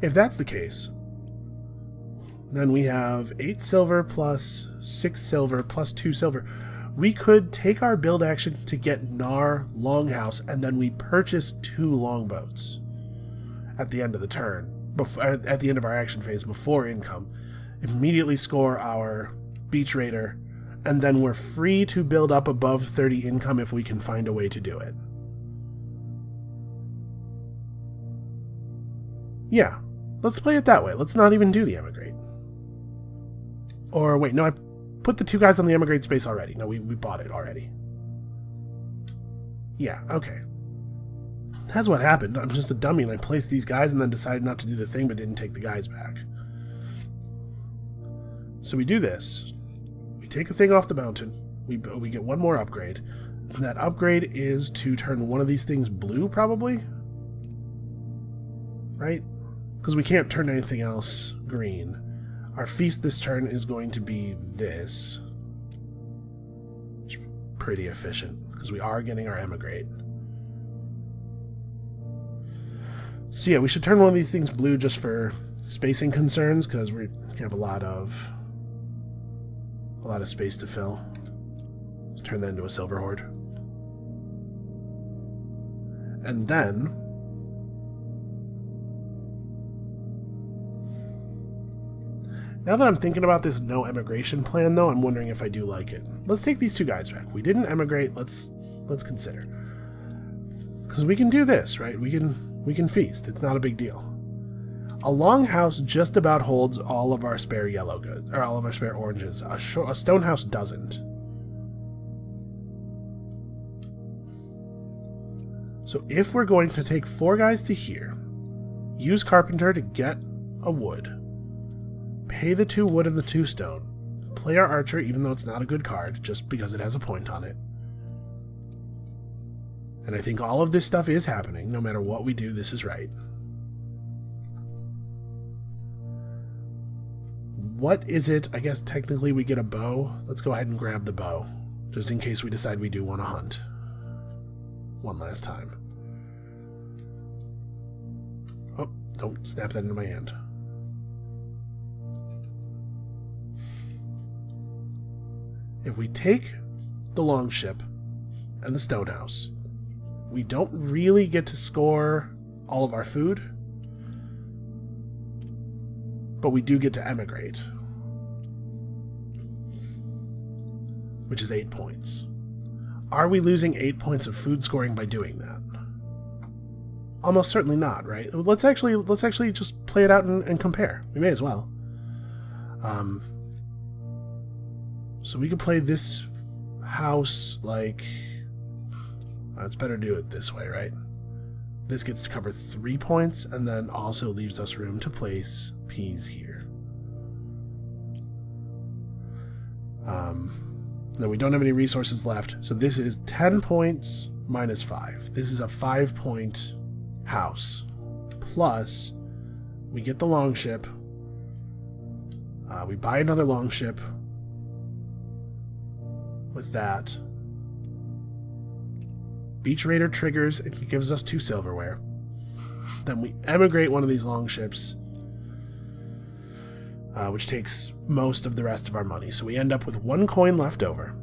If that's the case, then we have 8 silver plus 6 silver plus 2 silver. We could take our build action to get Nar Longhouse, and then we purchase 2 longboats at the end of the turn, at the end of our action phase, before income. Immediately score our Beach Raider, and then we're free to build up above 30 income if we can find a way to do it. Yeah, let's play it that way. Let's not even do the emigrate. Or wait, no, I put the 2 guys on the emigrate space already. No, we bought it already. Yeah, okay. That's what happened. I'm just a dummy and I placed these guys and then decided not to do the thing but didn't take the guys back. So we do this. We take a thing off the mountain. We get 1 more upgrade. And that upgrade is to turn one of these things blue, probably? Right? Because we can't turn anything else green. Our feast this turn is going to be this. It's pretty efficient, because we are getting our emigrate. So yeah, we should turn one of these things blue just for spacing concerns, because we have a lot of space to fill. Let's turn that into a silver horde. And then Now that I'm thinking about this no emigration plan, though, I'm wondering if I do like it. Let's take these two guys back. We didn't emigrate. Let's consider, because we can do this, right? We can feast. It's not a big deal. A longhouse just about holds all of our spare yellow goods, or all of our spare oranges. A stone house doesn't. So if we're going to take 4 guys to here, use carpenter to get a wood, pay the 2 wood and the 2 stone, play our archer even though it's not a good card, just because it has a point on it. And I think all of this stuff is happening. No matter what we do, this is right. What is it? I guess technically we get a bow. Let's go ahead and grab the bow, just in case we decide we do want to hunt one last time. Oh, don't snap that into my hand. If we take the longship and the stone house, we don't really get to score all of our food, but we do get to emigrate, which is 8 points. Are we losing 8 points of food scoring by doing that? Almost certainly not, right? Let's actually just play it out and compare. We may as well. So we could play this house like... It's better to do it this way, right? This gets to cover 3 points, and then also leaves us room to place peas here. Then we don't have any resources left, so this is 10 points minus 5. This is a 5-point house. Plus, we get the longship. We buy another longship with that. Beach Raider triggers, it gives us 2 silverware. Then we emigrate one of these longships, which takes most of the rest of our money. So we end up with 1 coin left over.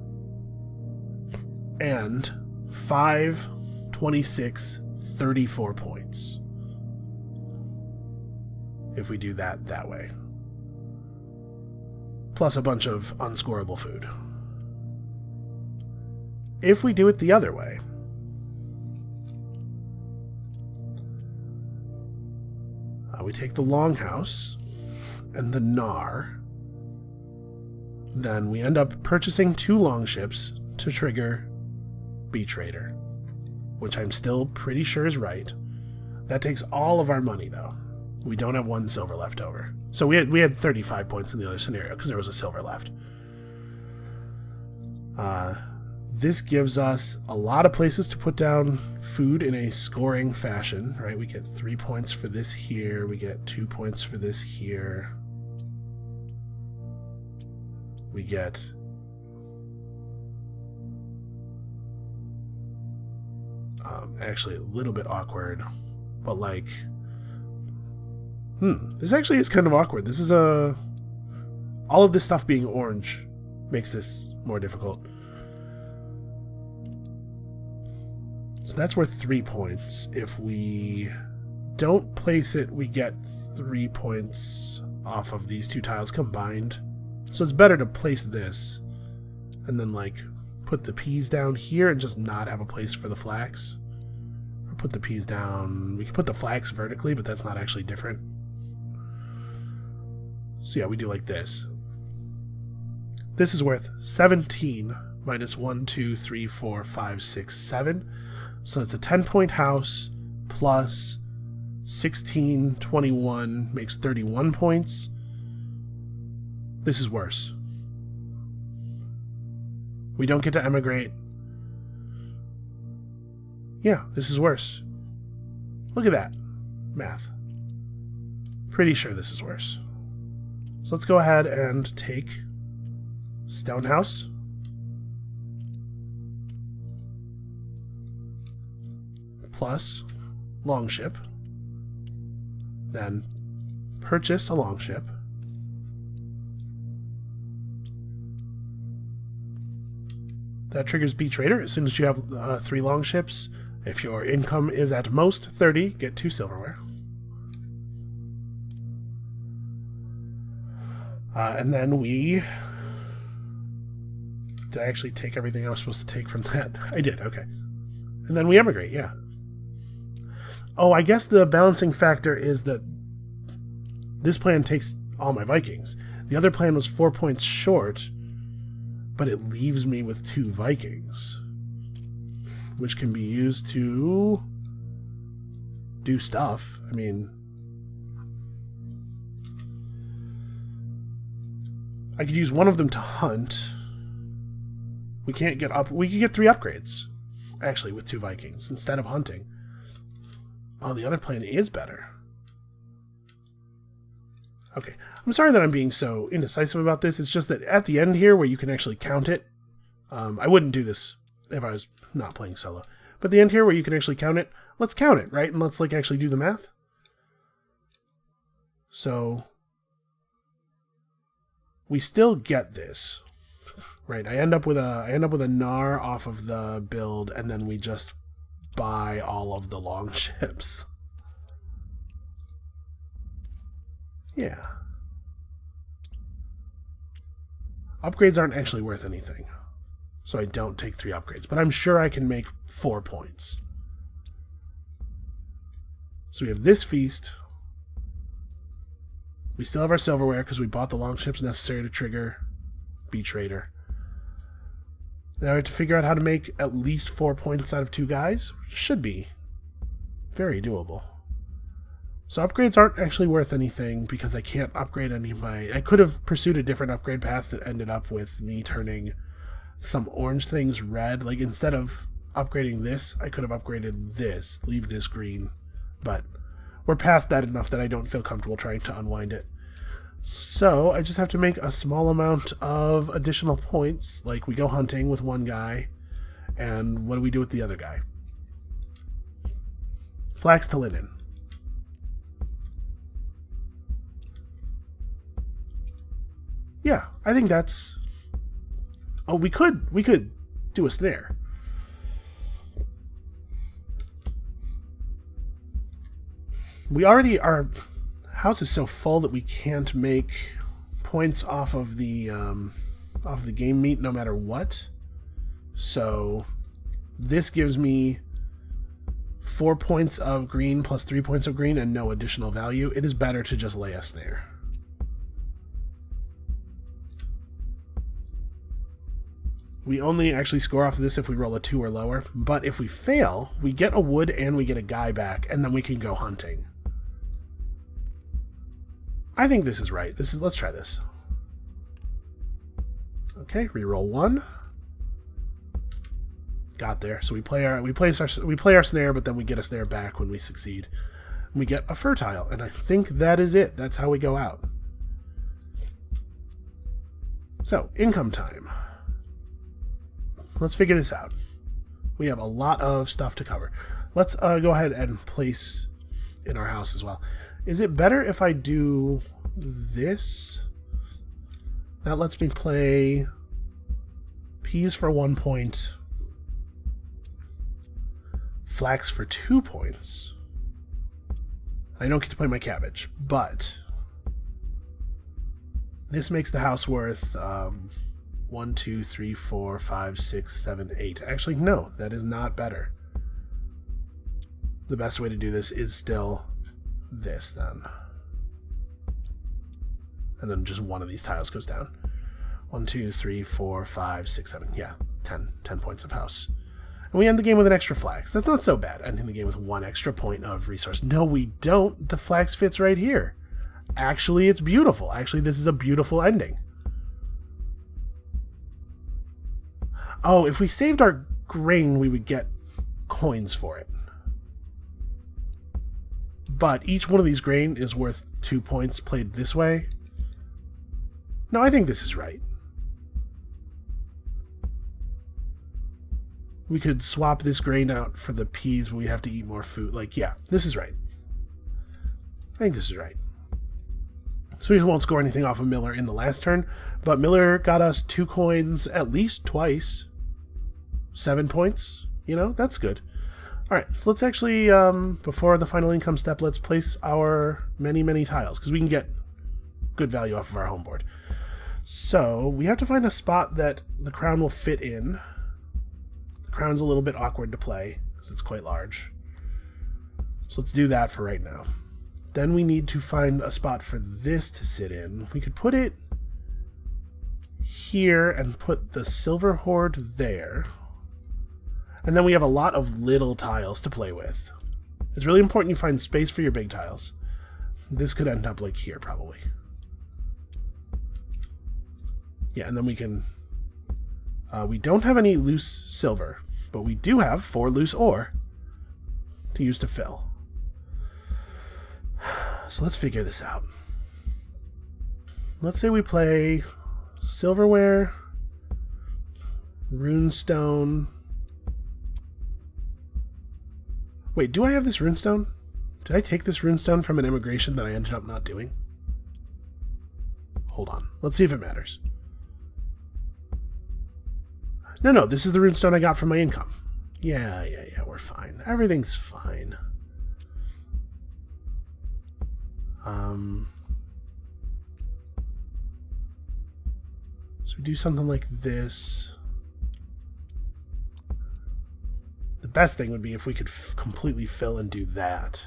And 5, 26, 34 points. If we do that way. Plus a bunch of unscorable food. If we do it the other way, we take the longhouse and the Gnar. Then we end up purchasing 2 longships to trigger Beach Raider, which I'm still pretty sure is right. That takes all of our money, though. We don't have 1 silver left over. So we had 35 points in the other scenario because there was a silver left. This gives us a lot of places to put down food in a scoring fashion, right? We get 3 points for this here. We get 2 points for this here. We get... actually a little bit awkward, but like... this actually is kind of awkward. This is a... all of this stuff being orange makes this more difficult. So that's worth 3 points. If we don't place it, we get 3 points off of these 2 tiles combined. So it's better to place this and then like put the peas down here and just not have a place for the flax. Or put the peas down. We can put the flax vertically, but that's not actually different. So yeah, we do like this. This is worth 17 minus 1, 2, 3, 4, 5, 6, 7. So it's a 10-point house plus 16, 21 makes 31 points. This is worse. We don't get to emigrate. Yeah, this is worse. Look at that. Math. Pretty sure this is worse. So let's go ahead and take Stonehouse. Plus longship, then purchase a longship, that triggers Beach Raider as soon as you have 3 longships. If your income is at most 30, get 2 silverware. And then we... Did I actually take everything I was supposed to take from that? I did, okay. And then we emigrate, yeah. Oh, I guess the balancing factor is that this plan takes all my Vikings. The other plan was 4 points short, but it leaves me with 2 Vikings, which can be used to do stuff. I mean, I could use one of them to hunt. We can't get up. We could get 3 upgrades, actually, with 2 Vikings instead of hunting. Oh, the other plan is better. Okay, I'm sorry that I'm being so indecisive about this. It's just that at the end here, where you can actually count it, I wouldn't do this if I was not playing solo. But the end here, where you can actually count it, let's count it, right? And let's like actually do the math. So we still get this. Right, I end up with a Nar off of the build, and then we just buy all of the long ships. Yeah. Upgrades aren't actually worth anything, so I don't take 3 upgrades, but I'm sure I can make 4 points. So we have this feast. We still have our silverware because we bought the long ships necessary to trigger Beach Raider. Now we have to figure out how to make at least 4 points out of 2 guys, which should be very doable. So upgrades aren't actually worth anything because I can't upgrade any of my... I could have pursued a different upgrade path that ended up with me turning some orange things red. Like instead of upgrading this, I could have upgraded this, leave this green. But we're past that enough that I don't feel comfortable trying to unwind it. So I just have to make a small amount of additional points, like we go hunting with one guy, and what do we do with the other guy? Flax to linen. Yeah, I think that's... Oh, we could do a snare. We already are... House is so full that we can't make points off of the game meat no matter what. So this gives me 4 points of green plus 3 points of green and no additional value. It is better to just lay a snare. We only actually score off of this if we roll a 2 or lower, but if we fail, we get a wood and we get a guy back, and then we can go hunting. I think this is right. Let's try this. Okay, reroll 1. Got there. So we play our snare, but then we get a snare back when we succeed. And we get a fertile, and I think that is it. That's how we go out. So, income time. Let's figure this out. We have a lot of stuff to cover. Let's go ahead and place in our house as well. Is it better if I do this? That lets me play peas for 1 point, flax for 2 points. I don't get to play my cabbage, but this makes the house worth 1, 2, 3, 4, 5, 6, 7, 8. Actually, no, that is not better. The best way to do this is still this, then. And then just one of these tiles goes down. 1, 2, 3, 4, 5, 6, 7. Yeah, 10 points of house. And we end the game with an extra flax. That's not so bad. Ending the game with 1 extra point of resource. No, we don't. The flax fits right here. Actually, it's beautiful. Actually, this is a beautiful ending. Oh, if we saved our grain, we would get coins for it. But each one of these grain is worth 2 points played this way. No, I think this is right. We could swap this grain out for the peas, but we have to eat more food. Like, yeah, this is right. I think this is right. So we won't score anything off of Miller in the last turn, but Miller got us 2 coins at least twice. 7 points, you know, that's good. All right, so let's actually, before the final income step, let's place our many tiles, because we can get good value off of our home board. So we have to find a spot that the crown will fit in. The crown's a little bit awkward to play because it's quite large. So let's do that for right now. Then we need to find a spot for this to sit in. We could put it here and put the silver hoard there. And then we have a lot of little tiles to play with. It's really important you find space for your big tiles. This could end up like here, probably. Yeah, and then we can... we don't have any loose silver, but we do have 4 loose ore to use to fill. So let's figure this out. Let's say we play silverware, runestone. Wait, do I have this runestone? Did I take this runestone from an immigration that I ended up not doing? Hold on. Let's see if it matters. No, this is the runestone I got from my income. Yeah, we're fine. Everything's fine. So we do something like this. The best thing would be if we could completely fill and do that.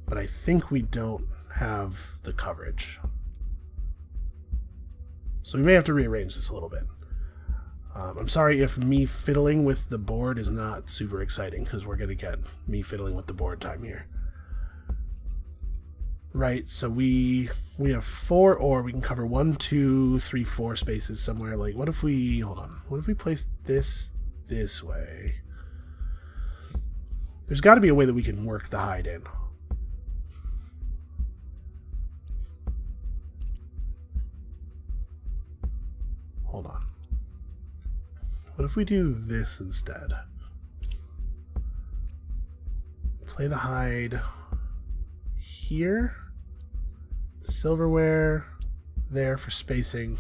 But I think we don't have the coverage. So we may have to rearrange this a little bit. I'm sorry if me fiddling with the board is not super exciting, because we're going to get me fiddling with the board time here. Right, so we have 4 ore. We can cover 1, 2, 3, 4 spaces somewhere. Like, what if we... Hold on. What if we place this way? There's got to be a way that we can work the hide in. Hold on. What if we do this instead? Play the hide here. Silverware there for spacing.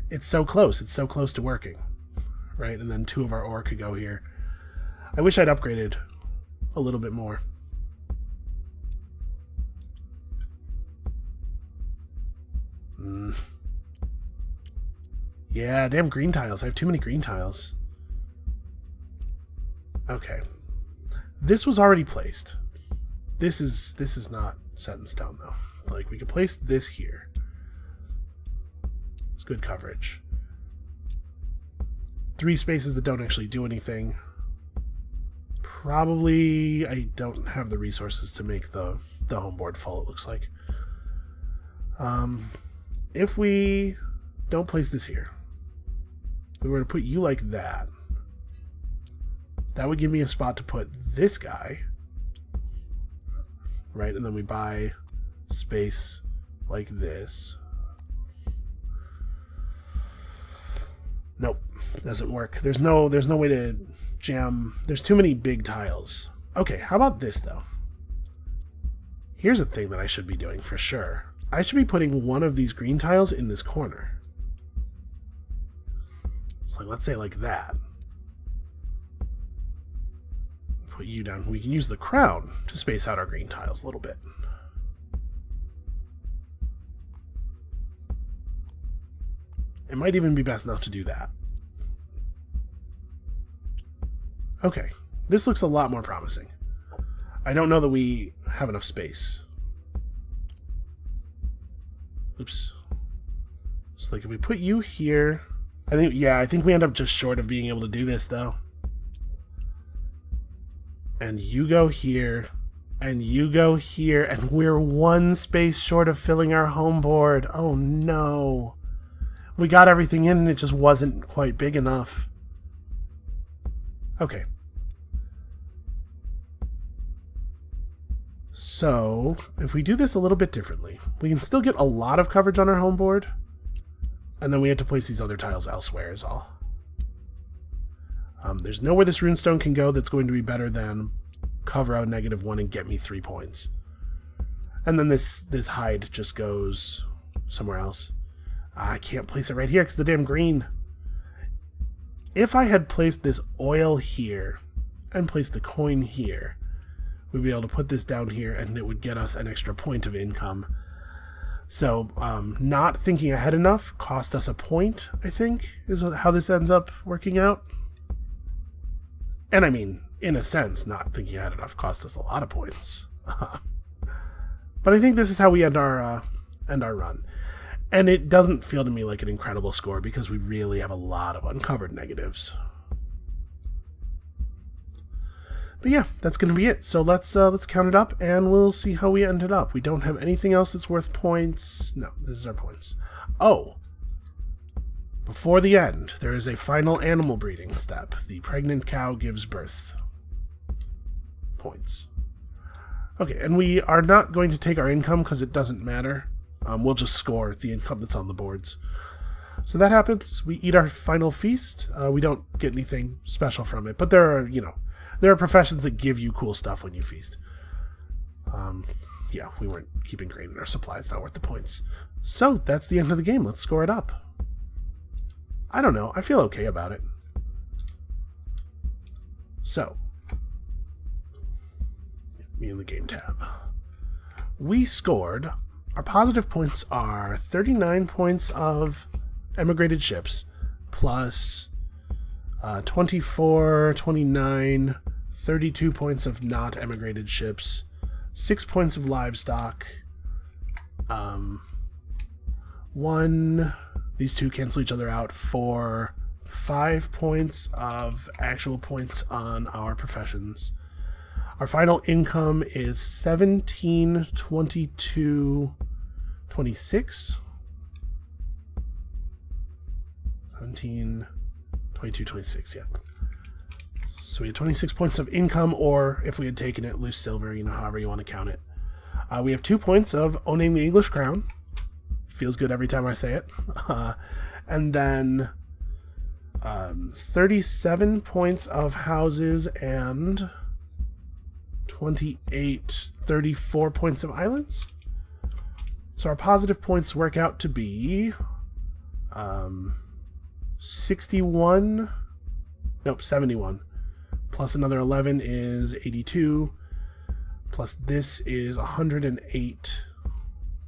It's so close. It's so close to working. Right? And then 2 of our ore could go here. I wish I'd upgraded a little bit more. Yeah, damn green tiles. I have too many green tiles. Okay. This was already placed. This is not set in stone, though. Like, we could place this here. It's good coverage. 3 spaces that don't actually do anything. Probably I don't have the resources to make the home board full, it looks like. If we don't place this here, if we were to put you like that, that would give me a spot to put this guy. Right, and then we buy space like this. Nope, doesn't work. There's no way to jam. There's too many big tiles. Okay, how about this though? Here's a thing that I should be doing for sure. I should be putting one of these green tiles in this corner. So let's say like that. Put you down. We can use the crown to space out our green tiles a little bit. It might even be best not to do that. Okay, this looks a lot more promising. I don't know that we have enough space. Oops. So like if we put you here, I think we end up just short of being able to do this though. And you go here, and you go here, and we're 1 space short of filling our home board. Oh no. We got everything in and it just wasn't quite big enough. Okay. So, if we do this a little bit differently, we can still get a lot of coverage on our home board, and then we have to place these other tiles elsewhere is all. There's nowhere this runestone can go that's going to be better than cover out -1 and get me 3 points. And then this hide just goes somewhere else. I can't place it right here because the damn green. If I had placed this oil here and placed the coin here, we'd be able to put this down here and it would get us an extra point of income. So not thinking ahead enough cost us a point, I think, is how this ends up working out. And I mean, in a sense, not thinking ahead enough cost us a lot of points. But I think this is how we end our run. And it doesn't feel to me like an incredible score because we really have a lot of uncovered negatives. But yeah, that's going to be it. So let's count it up, and we'll see how we ended up. We don't have anything else that's worth points. No, this is our points. Oh, before the end, there is a final animal breeding step. The pregnant cow gives birth. Points. Okay, and we are not going to take our income because it doesn't matter. We'll just score the income that's on the boards. So that happens. We eat our final feast. We don't get anything special from it, but there are professions that give you cool stuff when you feast. Yeah, we weren't keeping grain in our supply. It's not worth the points. So that's the end of the game. Let's score it up. I don't know. I feel okay about it. So, me in the game tab. We scored. Our positive points are 39 points of emigrated ships, plus 24, 29, 32 points of not emigrated ships, 6 points of livestock, 1, these two cancel each other out, for 5 points of actual points on our professions. Our final income is 17, 22, 26. 17, 22, 26, yeah. So we had 26 points of income, or if we had taken it, loose silver, however you want to count it. We have 2 points of owning the English crown. Feels good every time I say it. And then 37 points of houses and 34 points of islands. So our positive points work out to be 71, nope, 71. Plus another 11 is 82. Plus this is 108.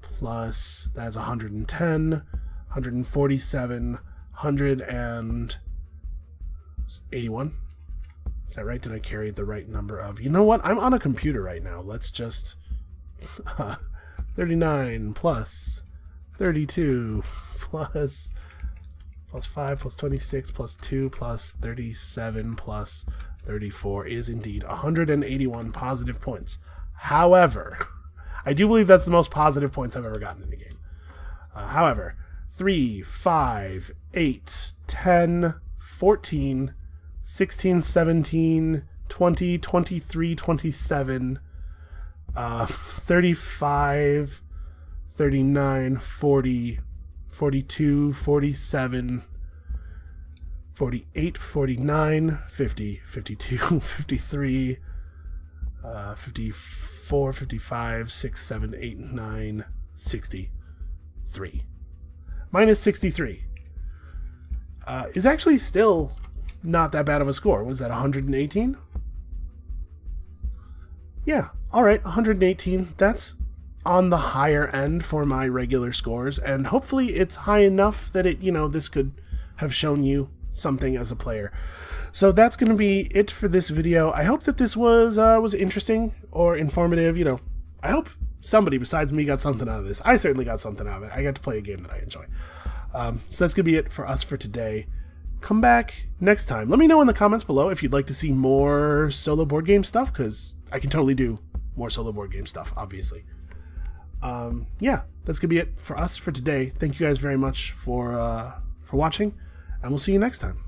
Plus that's 110, 147, 181. Is that right? Did I carry the right number of... You know what? I'm on a computer right now. Let's just... 39 plus 32 plus 5 plus 26 plus 2 plus 37 plus 34 is indeed 181 positive points. However, I do believe that's the most positive points I've ever gotten in a game. However, 3, 5, 8, 10, 14, 16, 17, 20, 23, 27, 35, 39, 40, 42, 47, 48, 49, 50, 52, 53, 54, 55, 6, 7, 8, 9, 63. Minus 63 is actually still not that bad of a score. Was that 118? Yeah, alright, 118. That's on the higher end for my regular scores, and hopefully it's high enough that it, this could have shown you something as a player. So that's going to be it for this video. I hope that this was interesting or informative. I hope somebody besides me got something out of this. I certainly got something out of it. I got to play a game that I enjoy. So that's going to be it for us for today. Come back next time. Let me know in the comments below if you'd like to see more solo board game stuff, because I can totally do more solo board game stuff, obviously. Yeah, that's going to be it for us for today. Thank you guys very much for watching, and we'll see you next time.